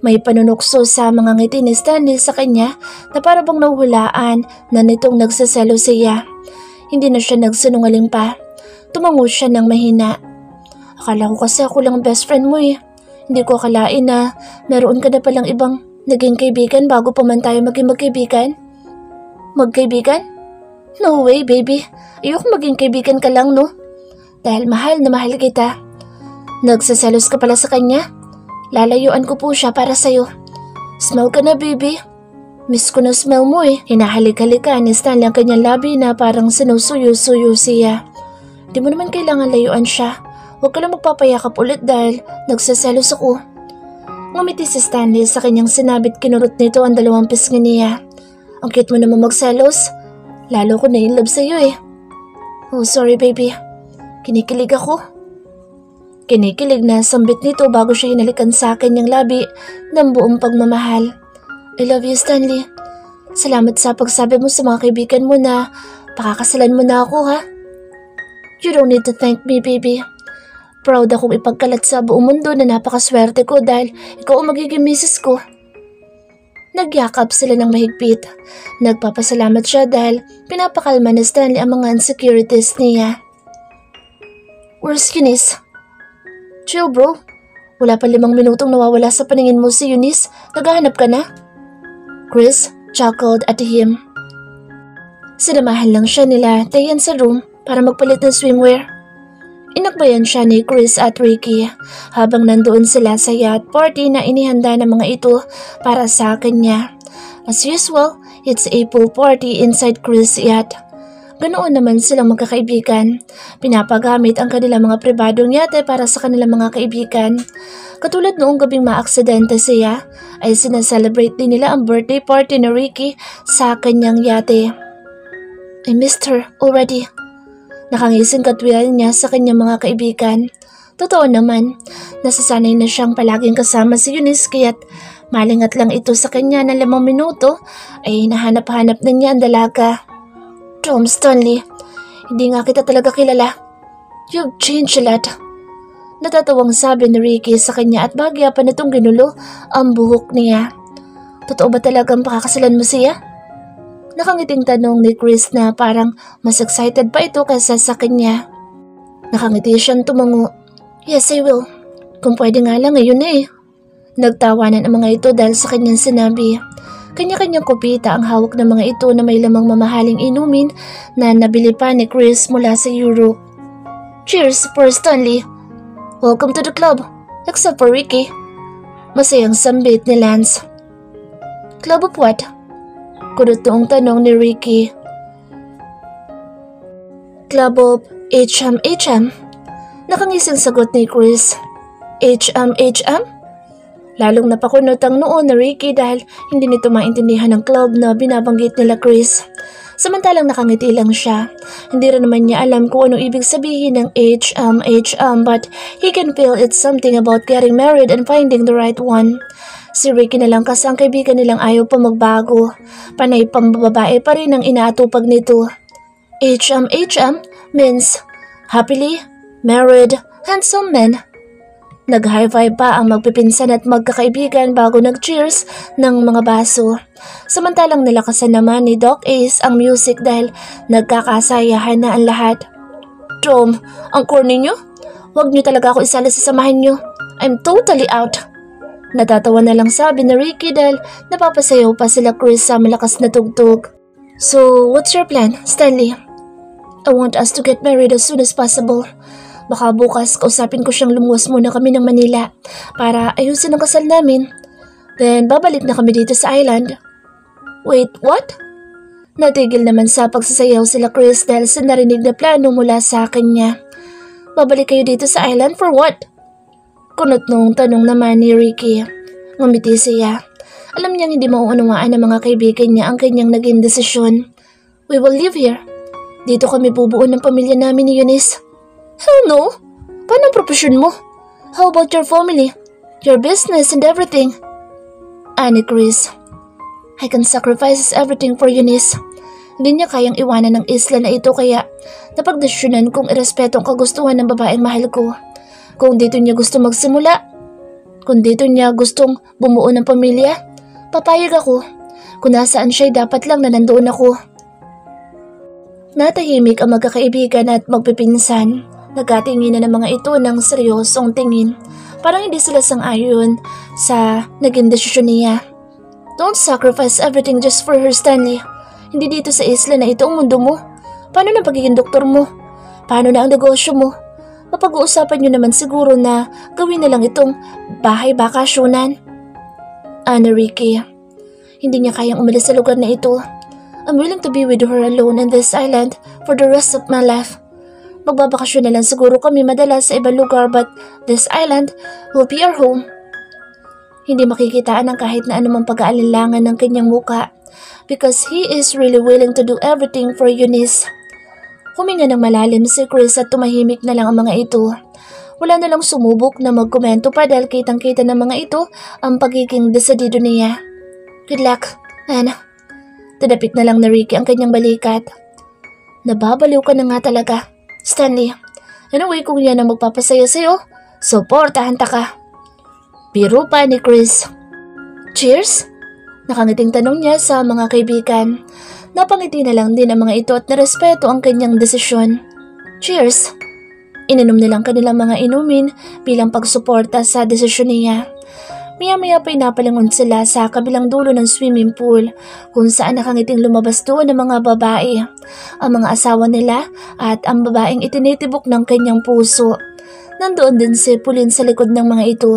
May panunukso sa mga ngiti ni Stanley sa kanya na para bang nahuhulaan na nitong nagsaselos siya. Hindi na siya nagsinungaling pa. Tumango siya ng mahina. Akala ko kasi ako lang best friend mo eh. Hindi ko akalain na meron ka na palang ibang naging kaibigan bago pa man tayo maging magkaibigan. Magkaibigan? No way, baby. Ayoko maging kaibigan ka lang, no? Dahil mahal na mahal kita. Nagsaselos ka pala sa kanya? Lalayuan ko po siya para sa'yo. Smell ka na, baby. Miss ko na smell mo eh. Hinahalik-halikan ni Stanley ang kanyang labi na parang sinusuyo-suyo siya. Di mo naman kailangan layuan siya. Huwag ka lang magpapayakap ulit dahil nagsaselos ako. Ngumiti si Stanley sa kanyang sinabit kinurot nito ang dalawang pisngi niya. Ang cute mo naman magselos. Lalo ko na in love sa'yo eh. Oh, sorry baby. Kinikilig ako. Kinikilig na sambit nito bago siya hinalikan sa kanyang labi ng buong pagmamahal. I love you, Stanley. Salamat sa pagsabi mo sa mga kaibigan mo na pakakasalan mo na ako, ha? You don't need to thank me, baby. Proud akong ipagkalat sa buong mundo na napakaswerte ko dahil ikaw ang magiging misis ko. Nagyakap sila ng mahigpit. Nagpapasalamat siya dahil pinapakalma ni Stanley ang mga insecurities niya. Where's Eunice? Chill bro. Wala pa 5 minutong nawawala sa paningin mo si Eunice. Naghahanap ka na? Chris chuckled at him. Sinamahan lang siya nila Tayan sa room para magpalit ng swimwear. Inakbayan siya ni Chris at Ricky habang nandoon sila sa yacht party na inihanda ng mga ito para sa kanya. As usual, it's a pool party inside Chris' yacht. Ganoon naman silang magkakaibigan. Pinapagamit ang kanilang mga pribadong yate para sa kanilang mga kaibigan. Katulad noong gabing maaksidente siya, ay sinaselebrate din nila ang birthday party ni Ricky sa kanyang yate. I missed her already. Nakangising katwiran niya sa kanyang mga kaibigan. Totoo naman, nasasanay na siyang palaging kasama si Eunice kaya't Malingat lang ito sa kanya na 5 minuto ay nahanap-hanap na niya ang dalaga. Tom Stanley, hindi nga kita talaga kilala. You've changed a lot. Natatawang sabi ni Ricky sa kanya at bagya pa nitong ginulo ang buhok niya. Totoo ba talagang pakakasalan mo siya? Nakangiting tanong ni Chris na parang mas excited pa ito kaysa sa kanya. Nakangiti siyang tumango. Yes, I will. Kung pwede nga lang ngayon eh. Nagtawanan ang mga ito dahil sa kanyang sinabi. Kanya-kanyang kopita ang hawak ng mga ito na may lamang mamahaling inumin na nabili pa ni Chris mula sa Europe. Cheers for Stanley! Welcome to the club, except for Ricky. Masayang sambit ni Lance. Club of what? Kunot noong tanong ni Ricky. Club of HM. Nakangising sagot ni Chris. HM? Lalong napakunot ang noon na Ricky dahil hindi nito maintindihan ang club na binabanggit nila Chris. Samantalang nakangiti lang siya. Hindi rin naman niya alam kung ano ibig sabihin ng HM but he can feel it's something about getting married and finding the right one. Si Ricky na lang kasi ang kaibigan nilang ayaw pa magbago. Panay pambababae pa rin ang inaatupag nito. HM means happily married handsome men. Nag-high five pa ang magpipinsan at magkakaibigan bago nag-cheers ng mga baso. Samantalang nilakasan naman ni Doc Ace ang music dahil nagkakasayahan na ang lahat. Tom, ang corny nyo? Huwag nyo talaga ako isala sa samahan nyo. I'm totally out. Natatawa na lang sabi ni Ricky dahil napapasayaw pa sila Chris sa malakas na tugtog. So, what's your plan, Stanley? I want us to get married as soon as possible. Baka bukas kausapin ko siyang lumuwas muna kami ng Manila para ayusin ang kasal namin. Then babalik na kami dito sa island. Wait, what? Natigil naman sa pagsasayaw sila Chris dahil sa narinig na plano mula sa kanya. Babalik kayo dito sa island for what? Kunot nung tanong naman ni Ricky. Ngumiti siya. Alam niyang hindi mauunawaan ng mga kaibigan niya ang kanyang naging desisyon. We will live here. Dito kami bubuo ng pamilya namin ni Eunice. Hell no! Paano ang profesyon mo? How about your family? Your business and everything? Ani Chris. I can sacrifice everything for Eunice. Hindi niya kayang iwanan ng isla na ito kaya napagdesisyonan kong irespeto ang kagustuhan ng babaeng mahal ko. Kung dito niya gusto magsimula, kung dito niya gustong bumuo ng pamilya, papayag ako. Kung nasaan siya dapat lang na nandoon ako. Natahimik ang magkakaibigan at magpipinsan. Nagkatingin na ng mga ito ng seryosong tingin. Parang hindi sila sang-ayon sa naging desisyon niya. Don't sacrifice everything just for her, Stanley. Hindi dito sa isla na ito ang mundo mo. Paano na pagiging doktor mo? Paano na ang negosyo mo? Mapag-uusapan niyo naman siguro na gawin na lang itong bahay bakasyonan. Ana Ricky. Hindi niya kayang umalis sa lugar na ito. I'm willing to be with her alone on this island for the rest of my life. Magbabakasyon na lang siguro kami madalas sa ibang lugar but this island will be our home. Hindi makikitaan ng kahit na anumang pag-aalinlangan ng kanyang muka because he is really willing to do everything for Eunice. Huminga ng malalim si Chris at tumahimik na lang ang mga ito. Wala na lang sumubok na magkomento pa dahil kitang-kita ng mga ito ang pagiging desedido niya. Good luck, Anna. Tadapit na lang ni Ricky ang kanyang balikat. Nababaliw ka na nga talaga, Stanley. Anyway, kung yan ang magpapasaya sa'yo, supportahan ta ka. Biro pa ni Chris. Cheers? Nakangiting tanong niya sa mga kaibigan. Napangiti na lang din ang mga ito at narespeto ang kanyang desisyon. Cheers! Ininom nilang kanilang mga inumin bilang pagsuporta sa desisyon niya. Maya-maya pa inapalingon sila sa kabilang dulo ng swimming pool kung saan nakangiting lumabas doon ang mga babae, ang mga asawa nila at ang babaeng itinitibok ng kanyang puso. Nandoon din si Pauline sa likod ng mga ito.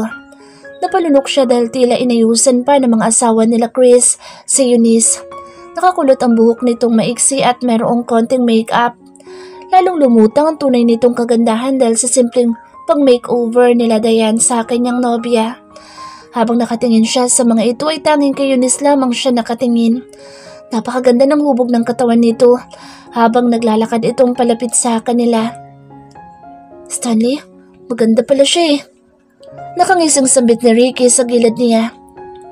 Napalunok siya dahil tila inayusan pa ng mga asawa nila Chris, si Eunice. Nakakulot ang buhok nitong maiksi at mayroong konting make-up. Lalong lumutang ang tunay nitong kagandahan dahil sa simpleng pang-makeover nila Diane sa kanyang nobya. Habang nakatingin siya sa mga ito ay tanging kay Eunice lamang siya nakatingin. Napakaganda ng hubog ng katawan nito habang naglalakad itong palapit sa kanila. Stanley, maganda pala siya eh. Nakangisang sambit ni Ricky sa gilid niya.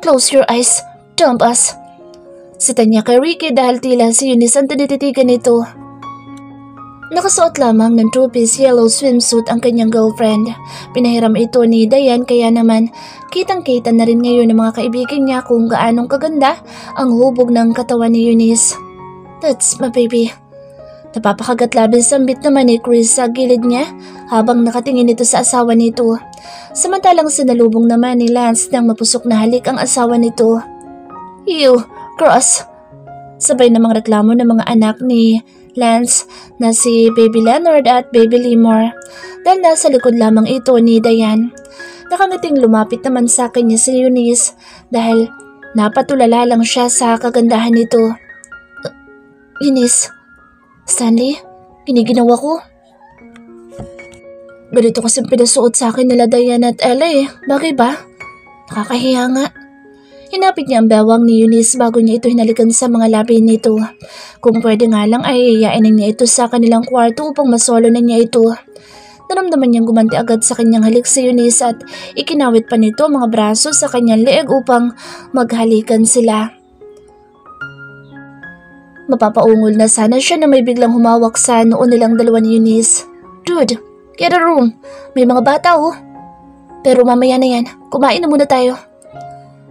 Close your eyes. Dump us. Sita niya kay Ricky dahil tila si Eunice ang tinititigan nito. Nakasuot lamang ng two-piece yellow swimsuit ang kanyang girlfriend. Pinahiram ito ni Diane kaya naman kitang-kita na rin ngayon ng mga kaibigan niya kung gaanong kaganda ang hubog ng katawan ni Eunice. That's my baby. Napapakagat labis ang bit naman ni Chris sa gilid niya habang nakatingin ito sa asawa nito. Samantalang sinalubong naman ni Lance ng mapusok na halik ang asawa nito. Ew, gross. Sabay namang reklamo ng mga anak ni Lance na si Baby Leonard at Baby Limor dahil nasa likod lamang ito ni Diane. Nakangiting lumapit naman sa kanya si Eunice dahil napatulala lang siya sa kagandahan nito. Eunice, Stanley, giniginawa ko. Ganito kasi pinasuot sa akin nila Diane at Ella eh. Bagay ba? Nakakahiya nga. Hinapit niya ang bewang ni Eunice bago niya ito hinalikan sa mga labi nito. Kung pwede nga lang ay iyainin niya ito sa kanilang kwarto upang masolo na niya ito. Naramdaman niyang gumanti agad sa kanyang halik si Eunice at ikinawit pa nito ang mga braso sa kanyang leeg upang maghalikan sila. Mapapaungol na sana siya na may biglang humawak sa noon nilang dalawa ni Eunice. Dude, get a room. May mga bata oh. Pero mamaya na yan, kumain na muna tayo.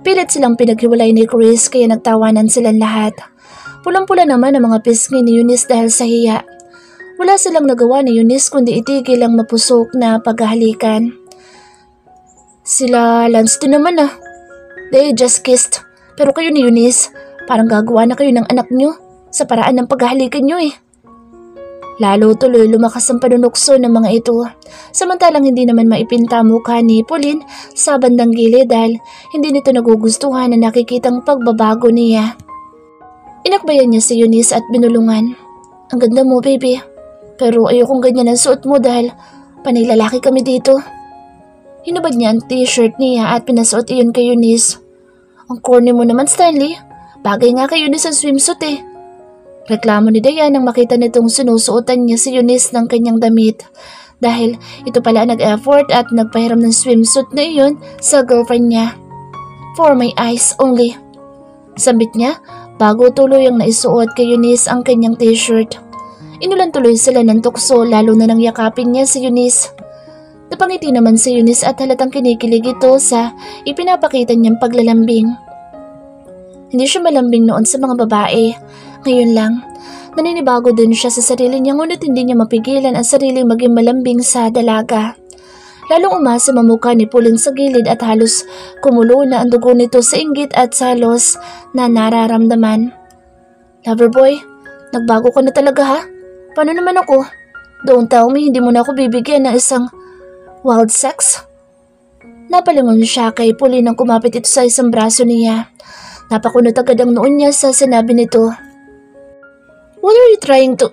Pilit silang pinaghiwalay ni Chris kaya nagtawanan silang lahat. Pulang-pula naman ang mga pisngi ni Eunice dahil sa hiya. Wala silang nagawa ni Eunice kundi itigil ang mapusok na paghahalikan. Sila Lance din naman ah. They just kissed. Pero kayo ni Eunice, parang gagawa na kayo ng anak nyo sa paraan ng paghahalikan nyo eh. Lalo tuloy lumakas ang panunukso ng mga ito, samantalang hindi naman maipinta mukha ni Pauline sa bandang gilid dahil hindi nito nagugustuhan na nakikitang pagbabago niya. Inakbayan niya si Eunice at binulungan. Ang ganda mo baby, pero ayokong ganyan ang suot mo dahil panay lalaki kami dito. Hinubad niya ang t-shirt niya at pinasuot iyon kay Eunice. Ang corny mo naman Stanley, bagay nga kay Eunice ang swimsuit eh. Reklamo ni Diane nang makita nitong sinusuotan niya si Eunice ng kanyang damit dahil ito pala nag-effort at nagpahiram ng swimsuit na iyon sa girlfriend niya. For my eyes only. Sambit niya bago tuloy ang naisuot kay Eunice ang kanyang t-shirt. Inulan tuloy sila ng tukso lalo na nang yakapin niya si Eunice. Napangiti naman si Eunice at halatang kinikilig ito sa ipinapakita niyang paglalambing. Hindi siya malambing noon sa mga babae. Ngayon lang, naninibago din siya sa sarili niya ngunit hindi niya mapigilan ang sariling maging malambing sa dalaga. Lalong umasa mamukha ni Pauline sa gilid at halos kumulo na ang dugo nito sa inggit at salos na nararamdaman. Loverboy, nagbago ka na talaga ha? Paano naman ako? Don't tell me hindi mo na ako bibigyan ng isang wild sex? Napalingon siya kay Pauline nang kumapit ito sa isang braso niya. Napakunot agad ang noon niya sa sinabi nito. What are you trying to...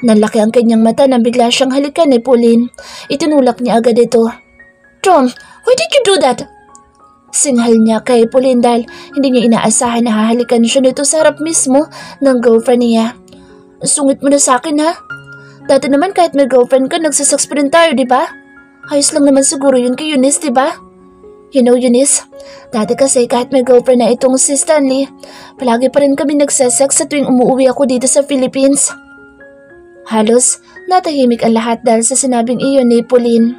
Nalaki ang kanyang mata nang bigla siyang halikan ni Pauline. Itinulak niya agad ito. Tom, why did you do that? Singhal niya kay Pauline dahil hindi niya inaasahan na hahalikan siya nito sa harap mismo ng girlfriend niya. Sungit mo na sa akin ha? Dati naman kahit may girlfriend ka, nagsasaks pa rin tayo, di ba? Ayos lang naman siguro yun kay Eunice, di ba? You know, Eunice, dati kasi kahit may girlfriend na itong si Stanley, palagi pa rin kami nagsasex sa tuwing umuwi ako dito sa Philippines. Halos natahimik ang lahat dahil sa sinabing iyon ni Pauline.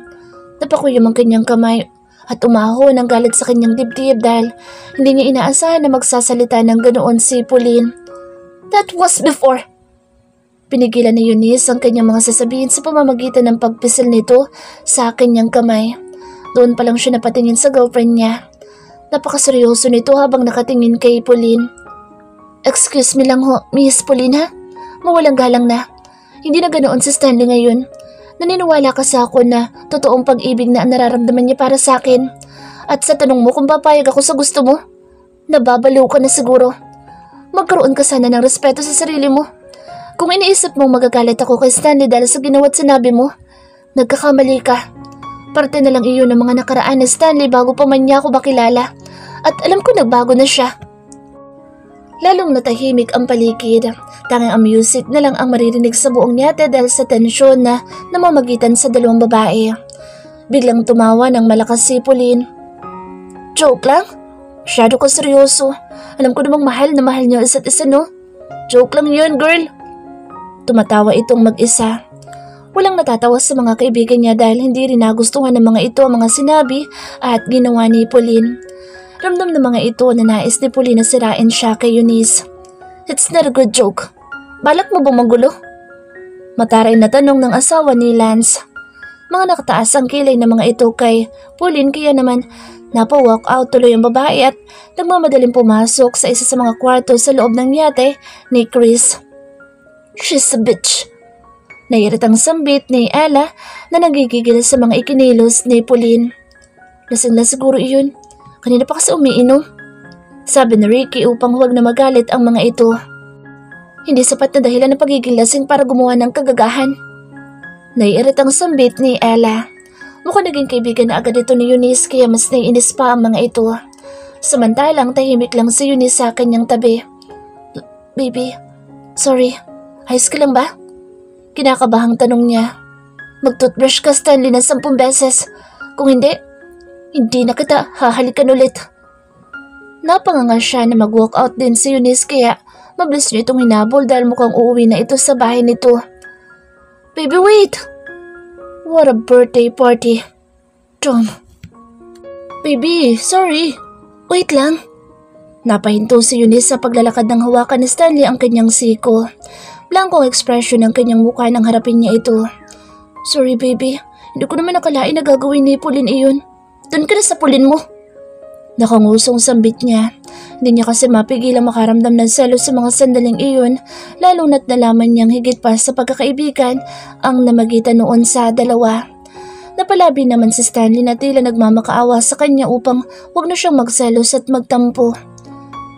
Napakuyom ang kanyang kamay at umaho ng galit sa kanyang dibdib dahil hindi niya inaasahan na magsasalita ng ganoon si Pauline. That was before. Pinigilan ni Eunice ang kanyang mga sasabihin sa pamamagitan ng pagpisil nito sa kanyang kamay. Doon pa lang siya napatingin sa girlfriend niya. Napakaseryoso nito habang nakatingin kay Pauline. Excuse me lang ho, Miss Pauline ha? Mawalang galang na. Hindi na ganoon si Stanley ngayon. Naniniwala kasi ako na totoong pag-ibig na ang nararamdaman niya para sa akin. At sa tanong mo kung papayag ako sa gusto mo, nababaliw ka na siguro. Magkaroon ka sana ng respeto sa sarili mo. Kung iniisip mong magagalit ako kay Stanley dahil sa ginawa't sinabi mo, nagkakamali ka. Parte na lang iyon ng mga nakaraan ni Stanley bago pa man niya ako makilala. At alam ko nagbago na siya. Lalong natahimik ang paligid. Tanging ang music na lang ang maririnig sa buong yate dahil sa tensyon na namamagitan sa dalawang babae. Biglang tumawa ng malakas si Pauline. Joke lang? Masyado ka seryoso. Alam ko namang mahal na mahal niyo isa't isa, no? Joke lang yun, girl. Tumatawa itong mag-isa. Walang natatawa sa mga kaibigan niya dahil hindi rin nagustuhan ng mga ito ang mga sinabi at ginawa ni Pauline. Ramdam ng mga ito na nais ni Pauline na sirain siya kay Eunice. It's not a good joke. Balak mo bang magulo? Mataray na tanong ng asawa ni Lance. Mga nakataas ang kilay ng mga ito kay Pauline kaya naman napa-walk out tuloy ang babae at nagmamadaling pumasok sa isa sa mga kwarto sa loob ng yate ni Chris. She's a bitch. Nairitang sambit ni Ella na nagigigil sa mga ikinilos ni Pauline. Lasing na siguro iyon. Kanina pa kasi umiinom. Sabi ni Ricky upang huwag na magalit ang mga ito. Hindi sapat na dahilan ng pagiging lasing para gumawa ng kagagahan. Naiiritang sambit ni Ella. Mukhang naging kaibigan na agad ito ni Eunice kaya mas naiinis pa ang mga ito. Samantalang tahimik lang si Eunice sa kanyang tabi. Baby, sorry. Ayos ka lang ba? Kinakabahang tanong niya. Mag-toothbrush ka, Stanley, na 10 beses. Kung hindi na kita hahalikan ulit. Napanganga siya na mag-walk out din si Eunice kaya mabilis niya itong hinabol dahil mukhang uuwi na ito sa bahay nito. Baby, wait! What a birthday party. Tom. Baby, sorry. Wait lang. Napahinto si Eunice sa paglalakad ng hawakan ni Stanley ang kanyang siko. Blankong ekspresyon ng kanyang mukha nang harapin niya ito. Sorry baby, hindi ko naman nakalain na gagawin ni Pauline iyon. Doon ka na sa Pauline mo. Nakangusong sambit niya. Hindi niya kasi mapigilang makaramdam ng selos sa mga sandaling iyon, lalo na't nalaman niyang higit pa sa pagkakaibigan ang namagitan noon sa dalawa. Napalabi naman si Stanley na tila nagmamakaawa sa kanya upang wag na siyang magselos at magtampo.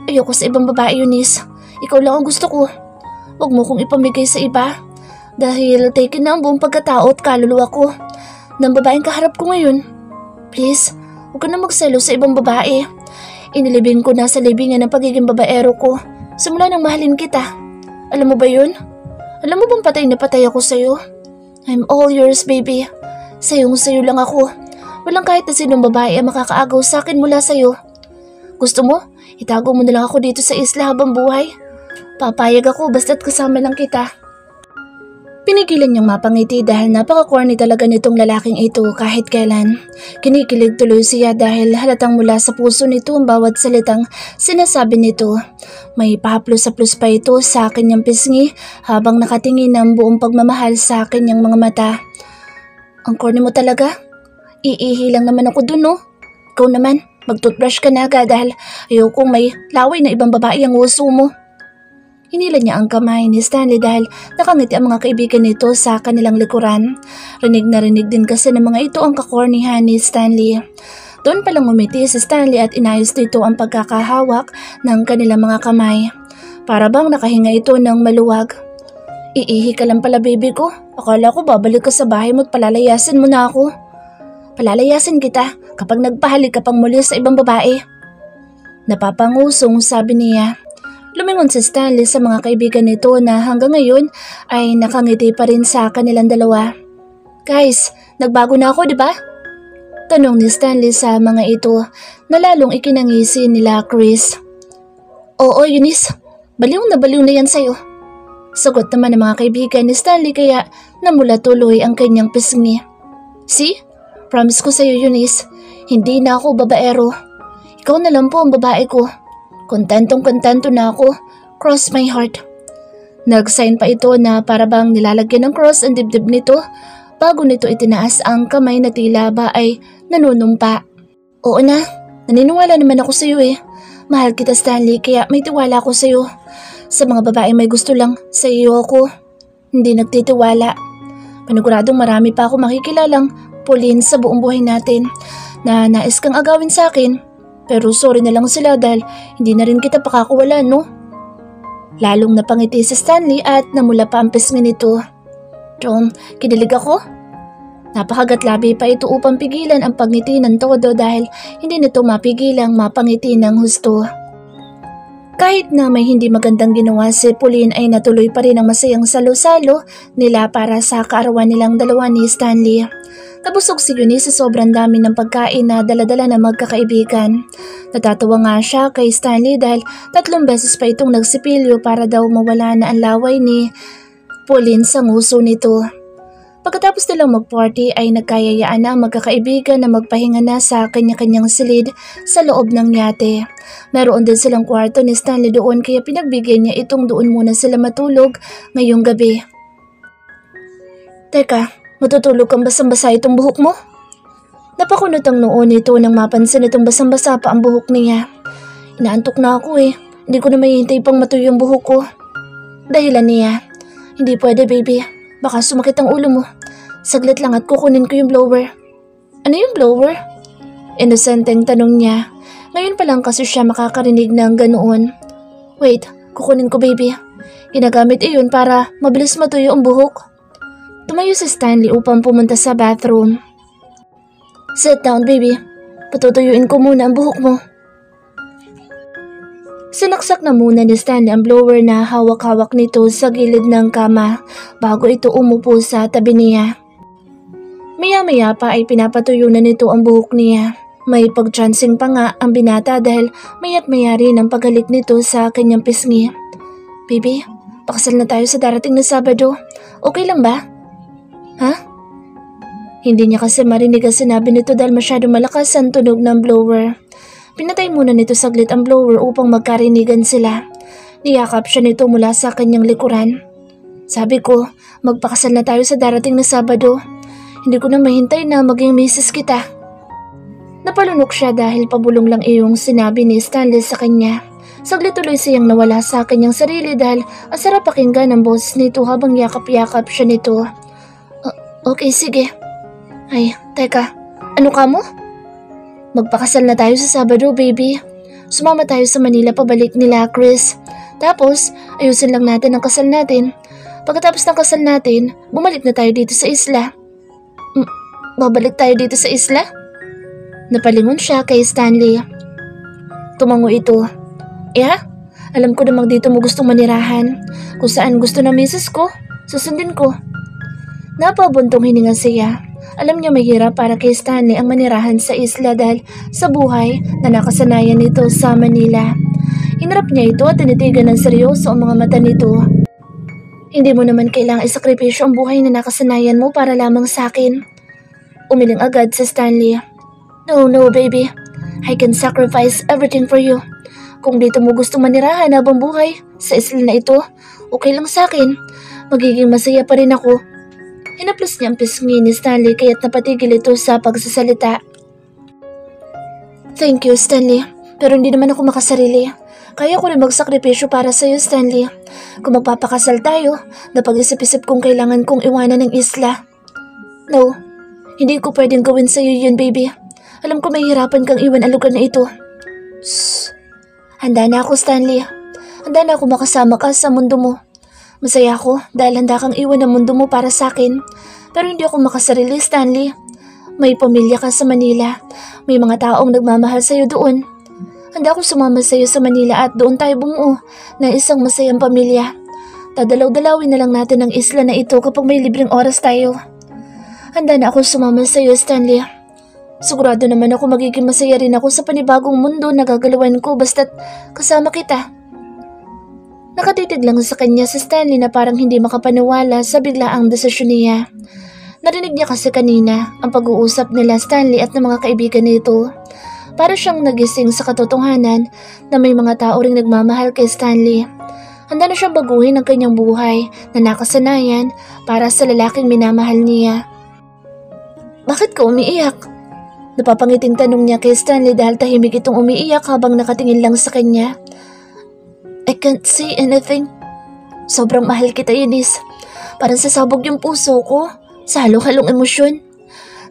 Ayoko sa ibang babae, Eunice. Ikaw lang ang gusto ko. Huwag mo kong ipamigay sa iba dahil taken na ang buong pagkatao at kaluluwa ko ng babaeng kaharap ko ngayon. Please, huwag ka na magselos sa ibang babae. Inilibing ko na sa libingan ng pagiging babaero ko simula nang mahalin kita. Alam mo ba yun? Alam mo bang patay na patay ako sa'yo? I'm all yours, baby. Sayong-sayo lang ako. Walang kahit na sinong babae ang makakaagaw sa akin mula sa'yo. Gusto mo? Itago mo na lang ako dito sa isla habang buhay. Papayag ako basta't kasama lang kita. Pinigilan niyang mapangiti dahil napaka-corny talaga nitong lalaking ito kahit kailan. Kinikilig tuloy siya dahil halatang mula sa puso nito ang bawat salitang sinasabi nito. May pahaplos-haplos pa ito sa kanyang pisngi habang nakatingin ng buong pagmamahal sa kanyang mga mata. Ang corny mo talaga? Iihi lang naman ako dun, no? Ikaw naman, mag-toothbrush ka na agad dahil ayokong may laway na ibang babae ang uso mo. Hinila niya ang kamay ni Stanley dahil nakangiti ang mga kaibigan nito sa kanilang likuran. Rinig na rinig din kasi ng mga ito ang kakornihan ni Stanley. Doon palang umiti si Stanley at inayos nito ang pagkakahawak ng kanilang mga kamay. Para bang nakahinga ito ng maluwag. Iihi ka lang pala baby ko. Akala ko babalik ka sa bahay mo at palalayasin mo na ako. Palalayasin kita kapag nagpahalik ka pang muli sa ibang babae. Napapangusong sabi niya. Lumingon si Stanley sa mga kaibigan nito na hanggang ngayon ay nakangiti pa rin sa kanilang dalawa. Guys, nagbago na ako, di ba? Tanong ni Stanley sa mga ito na lalong ikinangisi nila Chris. Oo, Eunice. Baliw na yan sa'yo. Sagot naman ng mga kaibigan ni Stanley kaya namula tuloy ang kanyang pisngi. See? Promise ko sa'yo, Eunice. Hindi na ako babaero. Ikaw na lang po ang babae ko. Kontentong-kontento na ako. Cross my heart. Nag-sign pa ito na para bang nilalagyan ng cross ang dibdib nito bago nito itinaas ang kamay na tila ba ay nanunumpa. Oo na, naniniwala naman ako sa iyo eh. Mahal kita Stanley kaya may tiwala ako sa iyo. Sa mga babae may gusto lang, sa iyo ako. Hindi nagtitiwala. Paniguradong marami pa ako makikilalang Pauline sa buong buhay natin na nais kang agawin sa akin. Pero sorry na lang sila dahil hindi na rin kita pakakuwalan, no? Lalong napangiti si Stanley at namula pa ang pisngi nito. Tom, kinilig ako? Napakagat labi pa ito upang pigilan ang pagngiti ng todo dahil hindi nito mapigilang mapangiti ng husto. Kahit na may hindi magandang ginawa si Pauline ay natuloy pa rin ang masayang salo-salo nila para sa kaarawan nilang dalawa ni Stanley. Nabusog si Eunice sa sobrang dami ng pagkain na daladala ng magkakaibigan. Natatawa nga siya kay Stanley dahil 3 beses pa itong nagsipilyo para daw mawala na ang laway ni Pauline sa nguso nito. Pagkatapos nilang mag-party ay nagkayayaan na ang magkakaibigan na magpahinga na sa kanya-kanyang silid sa loob ng yate. Meron din silang kwarto ni Stanley doon kaya pinagbigyan niya itong doon muna sila matulog ngayong gabi. Teka, matutulog kang basang-basa itong buhok mo? Napakunot ang noo nito nang mapansin itong basang-basa pa ang buhok niya. Inaantok na ako eh. Hindi ko na mahihintay pang matuyo ang buhok ko. Dahilan niya. Hindi pwede baby. Baka sumakit ang ulo mo. Saglit lang at kukunin ko yung blower. Ano yung blower? Inosenteng tanong niya. Ngayon pa lang kasi siya makakarinig ng ganoon. Wait, kukunin ko baby. Ginagamit iyon para mabilis matuyo ang buhok. Tumayo si Stanley upang pumunta sa bathroom. Sit down, baby. Patutuyuin ko muna ang buhok mo. Sinaksak na muna ni Stanley ang blower na hawak-hawak nito sa gilid ng kama bago ito umupo sa tabi niya. Maya-maya pa ay pinapatuyo na nito ang buhok niya. May pag-chancing pa nga ang binata dahil maya't-maya rin ang paghalik nito sa kanyang pisngi. Baby, pakasal na tayo sa darating na Sabado. Okay lang ba? Ha? Hindi niya kasi marinig ang sinabi nito dahil masyado malakas ang tunog ng blower. Pinatay muna nito saglit ang blower upang magkarinigan sila. Niyakap siya nito mula sa kanyang likuran. Sabi ko, magpakasal na tayo sa darating na Sabado. Hindi ko na mahintay na maging misis kita. Napalunok siya dahil pabulong lang iyong sinabi ni Stanley sa kanya. Saglit tuloy siyang nawala sa kanyang sarili dahil ang sarap pakinggan ang boses nito habang yakap-yakap siya nito. Okay, sige. Ay, teka. Ano ka mo? Magpakasal na tayo sa Sabado, baby. Sumama tayo sa Manila pabalik nila, Chris. Tapos, ayusin lang natin ang kasal natin. Pagkatapos ng kasal natin, bumalik na tayo dito sa isla. Babalik tayo dito sa isla? Napalingon siya kay Stanley. Tumango ito. Alam ko namang dito mo gustong manirahan. Kung saan gusto ng misis ko, susundin ko. Napabuntong hininga siya. Alam niya mahirap para kay Stanley ang manirahan sa isla dahil sa buhay na nakasanayan nito sa Manila. Hinarap niya ito at tinitigan ng seryoso ang mga mata nito. Hindi mo naman kailangang isakripisyo ang buhay na nakasanayan mo para lamang sa akin. Umiling agad sa Stanley. No, baby. I can sacrifice everything for you. Kung dito mo gusto manirahan habang buhay sa isla na ito, okay lang sa akin. Magiging masaya pa rin ako. Hinaplos niya ang pisngi ni Stanley kaya't napatigil ito sa pagsasalita. Thank you, Stanley. Pero hindi naman ako makasarili. Kaya ko rin magsakripisyo para sa'yo, Stanley. Kung magpapakasal tayo, napag-isip-isip kong kailangan kong iwanan ng isla. No, hindi ko pwedeng gawin sa'yo yun, baby. Alam ko mahihirapan kang iwan ang lugar na ito. Shh. Handa na ako, Stanley. Handa na ako makasama ka sa mundo mo. Masaya ako dahil handa kang iwan ang mundo mo para sa akin. Pero hindi ako makasarili, Stanley. May pamilya ka sa Manila. May mga taong nagmamahal sa'yo doon. Handa akong sumama sa'yo sa Manila at doon tayo bumuo ng isang masayang pamilya. Dadalaw-dalawin na lang natin ang isla na ito kapag may libreng oras tayo. Handa na ako sumama sa'yo, Stanley. Sigurado naman ako magiging masaya rin ako sa panibagong mundo na gagalawan ko basta't kasama kita. Nakatitig lang sa kanya si Stanley na parang hindi makapaniwala sa biglaang desisyon niya. Narinig niya kasi kanina ang pag-uusap nila Stanley at ng mga kaibigan nito. Para siyang nagising sa katotohanan na may mga tao ring nagmamahal kay Stanley. Handa na siyang baguhin ang kanyang buhay na nakasanayan para sa lalaking minamahal niya. Bakit ka umiiyak? Napapangiting tanong niya kay Stanley dahil tahimik itong umiiyak habang nakatingin lang sa kanya. I can't say anything. Sobrang mahal kita, Eunice. Parang sasabog yung puso ko sa halong-halong emosyon.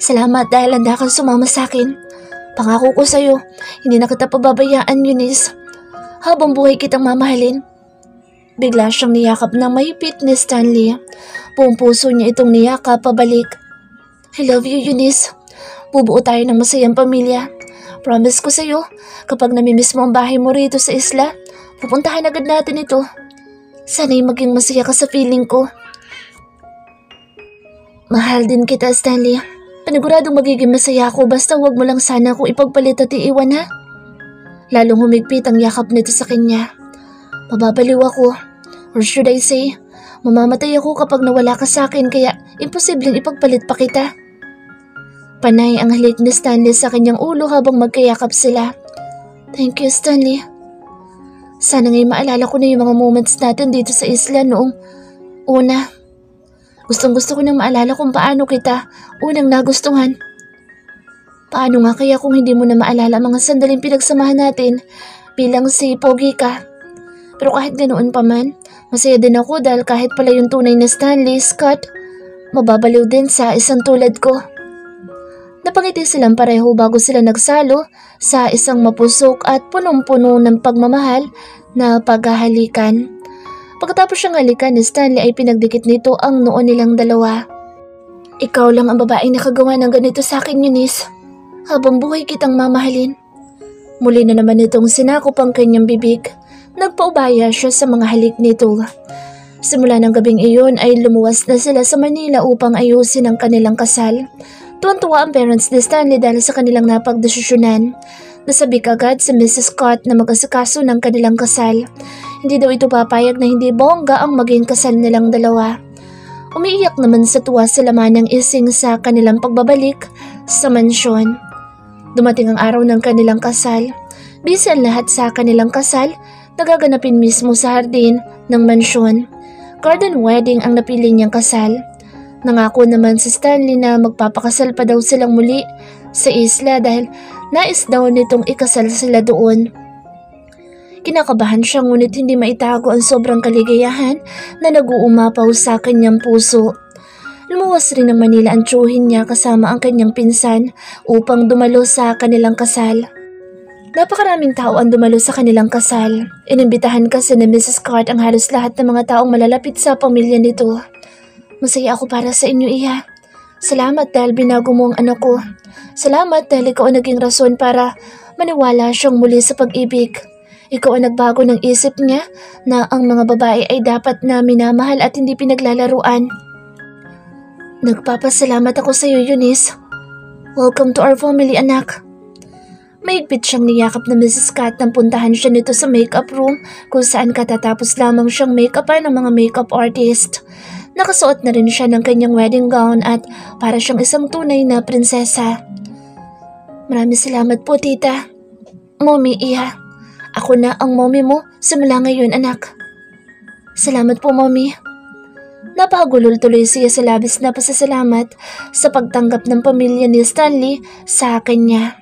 Salamat dahil handa kang sumama sa akin. Pangako ko sa'yo, hindi na kita pababayaan, Eunice. Habang buhay kitang mamahalin. Bigla siyang niyakap ng mahigpit ni Stanley. Buong puso niya itong niyakap pabalik. I love you, Eunice. Bubuo tayo ng masayang pamilya. Promise ko sa'yo, kapag namimiss mo ang bahay mo rito sa isla, pupuntahan agad natin ito. Sana'y maging masaya ka sa feeling ko. Mahal din kita, Stanley. Paniguradong magiging masaya ako basta huwag mo lang sana akong ipagpalit at iiwan ha. Lalong humigpit ang yakap nito sa kanya. Mababaliw ako. Or should I say, mamamatay ako kapag nawala ka sa akin kaya imposibleng ipagpalit pa kita. Panay ang halik ni Stanley sa kanyang ulo habang magkayakap sila. Thank you, Stanley. Sana nga'y maalala ko na yung mga moments natin dito sa isla noong una. Gustong-gusto ko nang maalala kung paano kita unang nagustuhan. Paano nga kaya kung hindi mo na maalala mga sandaling pinagsamahan natin bilang si Pogi ka? Pero kahit ganoon pa man, masaya din ako dahil kahit pala yung tunay na Stanley, Scott, mababaliw din sa isang tulad ko. Napangiti silang pareho bago sila nagsalo sa isang mapusok at punong-puno ng pagmamahal na paghahalikan. Pagkatapos siyang halikan ni Stanley ay pinagdikit nito ang noo nilang dalawa. Ikaw lang ang babaeng nakagawa ng ganito sa akin, Eunice. Habang buhay kitang mamahalin. Muli na naman itong sinakop ang kanyang bibig. Nagpaubaya siya sa mga halik nito. Simula ng gabing iyon ay lumuwas na sila sa Manila upang ayusin ang kanilang kasal. Tuwan-tuwa ang parents ni Stanley dahil sa kanilang napagdesisyonan. Nasabik agad si Mrs. Scott na mag-asikaso ng kanilang kasal. Hindi daw ito papayag na hindi bongga ang maging kasal nilang dalawa. Umiiyak naman sa tuwa sila Manang Ising sa kanilang pagbabalik sa mansyon. Dumating ang araw ng kanilang kasal. Busy ang lahat sa kanilang kasal, nagaganapin mismo sa hardin ng mansyon. Garden wedding ang napili niyang kasal. Nangako naman si Stanley na magpapakasal pa daw silang muli sa isla dahil nais daw nitong ikasal sila doon. Kinakabahan siya ngunit hindi maitago ang sobrang kaligayahan na nag-uumapaw sa kanyang puso. Lumuwas rin ng Manila ang tiyuhin niya kasama ang kanyang pinsan upang dumalo sa kanilang kasal. Napakaraming tao ang dumalo sa kanilang kasal. Inimbitahan kasi ni Mrs. Scott ang halos lahat ng mga taong malalapit sa pamilya nito. Masaya ako para sa inyo, Iha. Salamat dahil binago mo ang anak ko. Salamat dahil ikaw ang naging rason para maniwala siyang muli sa pag-ibig. Ikaw ang nagbago ng isip niya na ang mga babae ay dapat na minamahal at hindi pinaglalaruan. Nagpapasalamat ako sa iyo, Eunice. Welcome to our family, anak. Mahigpit siyang niyakap na Mrs. Scott nang puntahan siya nito sa makeup room kung saan katatapos lamang siyang make-upan ng mga makeup artist. Nakasuot na rin siya ng kanyang wedding gown at para siyang isang tunay na prinsesa. Maraming salamat po, tita. Mommy, Iha. Ako na ang mommy mo simula ngayon, anak. Salamat po, mommy. Napakagulol tuloy siya sa labis na pasasalamat sa pagtanggap ng pamilya ni Stanley sa kanya.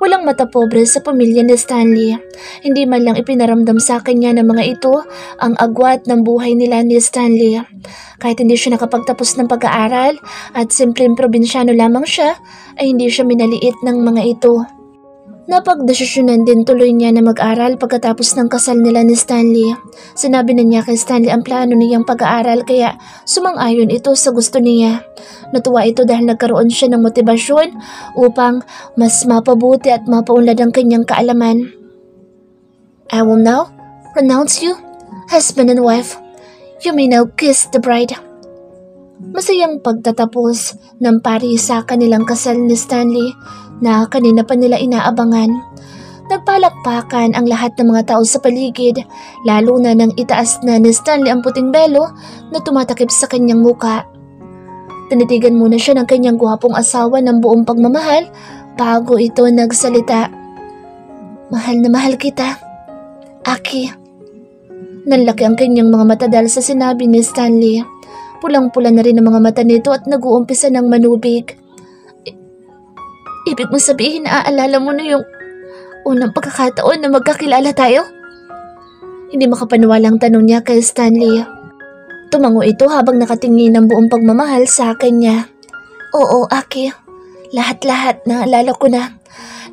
Walang mata pobre sa pamilya ni Stanley. Hindi man lang ipinaramdam sa kanya ng mga ito ang agwat ng buhay nila ni Stanley. Kahit hindi siya nakapagtapos ng pag-aaral at simpleng probinsyano lamang siya, ay hindi siya minaliit ng mga ito. Napagdesisyonan din tuloy niya na mag-aral pagkatapos ng kasal nila ni Stanley. Sinabi na niya kay Stanley ang plano niyang pag-aaral kaya sumang-ayon ito sa gusto niya. Natuwa ito dahil nagkaroon siya ng motibasyon upang mas mapabuti at mapaunlad ang kanyang kaalaman. I will now pronounce you husband and wife. You may now kiss the bride. Masayang pagtatapos ng pari sa kanilang kasal ni Stanley na kanina pa nila inaabangan. Nagpalakpakan ang lahat ng mga tao sa paligid, lalo na nang itaas na ni Stanley ang puting belo na tumatakip sa kanyang muka. Tinitigan muna siya ng kanyang gwapong asawa ng buong pagmamahal bago ito nagsalita. Mahal na mahal kita, Aki. Nanlaki ang kanyang mga mata dahil sa sinabi ni Stanley. Pulang-pula na rin ang mga mata nito at nag-uumpisa ng manubig. Ibig mo sabihin na aalala mo na yung unang pagkakataon na magkakilala tayo? Hindi makapaniwalang tanong niya kay Stanley. Tumango ito habang nakatingin ng buong pagmamahal sa kanya. Oo, Aki. Lahat-lahat naalala ko na.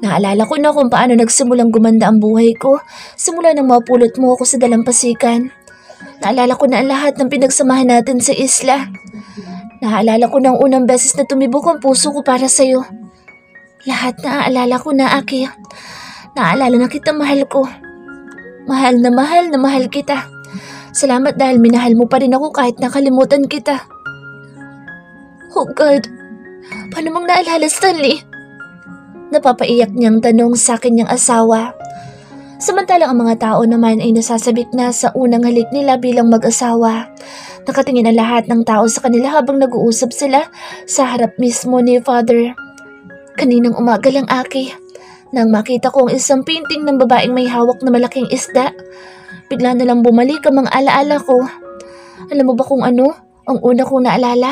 Naalala ko na kung paano nagsimulang gumanda ang buhay ko simula nang mapulot mo ako sa dalampasikan. Naalala ko na ang lahat ng pinagsamahan natin sa isla. Naalala ko na ang unang beses na tumibok ang puso ko para sa'yo. Lahat naaalala ko na, Aki. Naalala na kita, mahal ko. Mahal na mahal kita. Salamat dahil minahal mo pa rin ako kahit nakalimutan kita. Oh God, Paano mong naalala, Stanley? Napapaiyak niyang tanong sa kanyang asawa. Samantalang ang mga tao naman ay nasasabik na sa unang halik nila bilang mag-asawa. Nakatingin ang lahat ng tao sa kanila habang nag-uusap sila sa harap mismo ni Father. Kaninang umaga lang, Aki, nang makita ko ang isang painting ng babaeng may hawak na malaking isda. Bigla na lang bumalik ang mga alaala ko. Alam mo ba kung ano ang una kong naalala?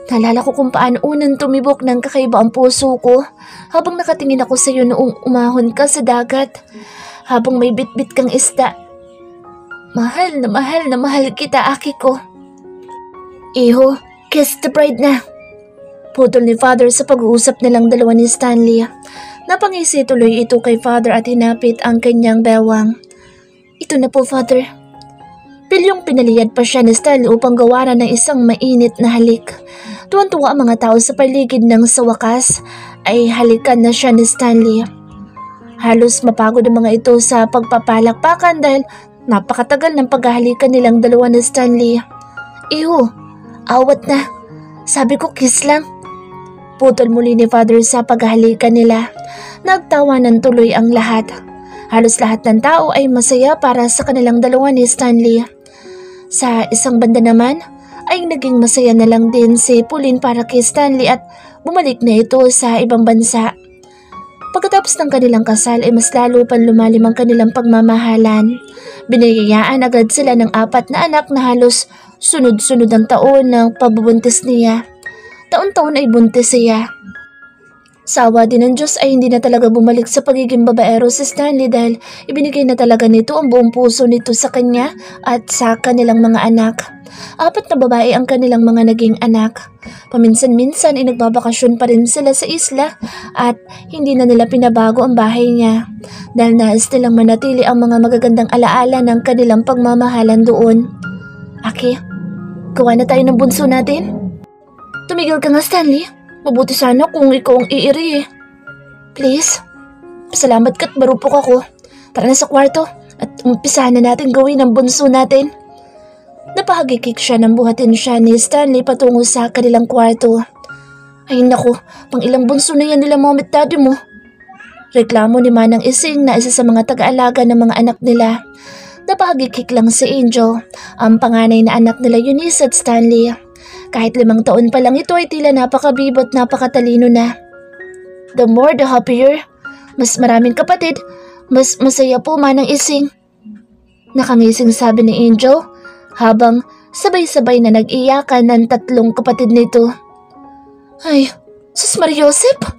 Naalala ko kung paano unang tumibok ng kakaiba ang puso ko habang nakatingin ako sa iyo noong umahon ka sa dagat habang may bitbit kang isda. Mahal na mahal kita, Aki ko. Iho, kiss the bride na. Putol ni Father sa pag-uusap nilang dalawa ni Stanley. Napangisi tuloy ito kay Father at hinapit ang kanyang bewang. Ito na po, Father. Pilyong pinaliyad pa siya ni Stanley upang gawaran ng isang mainit na halik. Tuwan-tuwa ang mga tao sa paligid nang sa wakas ay halikan na siya ni Stanley. Halos mapagod ang mga ito sa pagpapalakpakan dahil napakatagal ng paghahalikan nilang dalawa ni Stanley. Iho, awat na. Sabi ko kiss lang. Putol muli ni Father sa paghahalikan nila. Nagtawanan tuloy ang lahat. Halos lahat ng tao ay masaya para sa kanilang dalawa ni Stanley. Sa isang banda naman ay naging masaya na lang din si Pauline para kay Stanley at bumalik na ito sa ibang bansa. Pagkatapos ng kanilang kasal ay mas lalo pang lumalim ang kanilang pagmamahalan. Binayayaan agad sila ng 4 na anak na halos sunod-sunod ang taon ng pagbubuntis niya. Taon-taon ay buntis siya. Sawa din ng Diyos ay hindi na talaga bumalik sa pagiging babaero si Stanley dahil ibinigay na talaga nito ang buong puso nito sa kanya at sa kanilang mga anak. 4 na babae ang kanilang mga naging anak. Paminsan-minsan ay nagbabakasyon pa rin sila sa isla at hindi na nila pinabago ang bahay niya dahil nais nilang manatili ang mga magagandang alaala ng kanilang pagmamahalan doon. Aki, gawa na tayo ng bunso natin. Tumigil ka nga, Stanley. Mabuti sana kung ikaw ang iiri eh. Please, pasalamat ka't marupok ako. Tara na sa kwarto at umpisahan na natin gawin ang bunso natin. Napahagikik siya nang buhatin siya ni Stanley patungo sa kanilang kwarto. Ay naku, pang ilang bunso na yan nila mom at daddy mo. Reklamo ni Manang Ising na isa sa mga taga-alaga ng mga anak nila. Napahagikik lang si Angel, ang panganay na anak nila Eunice at Stanley. Kahit 5 taon pa lang ito ay tila napakabibo at napakatalino na. The more the happier. Mas maraming kapatid, mas masaya po, Manang Ising. Nakangising sabi ni Angel habang sabay-sabay na nag-iyakan ng 3 kapatid nito. Ay, sus Mariosep!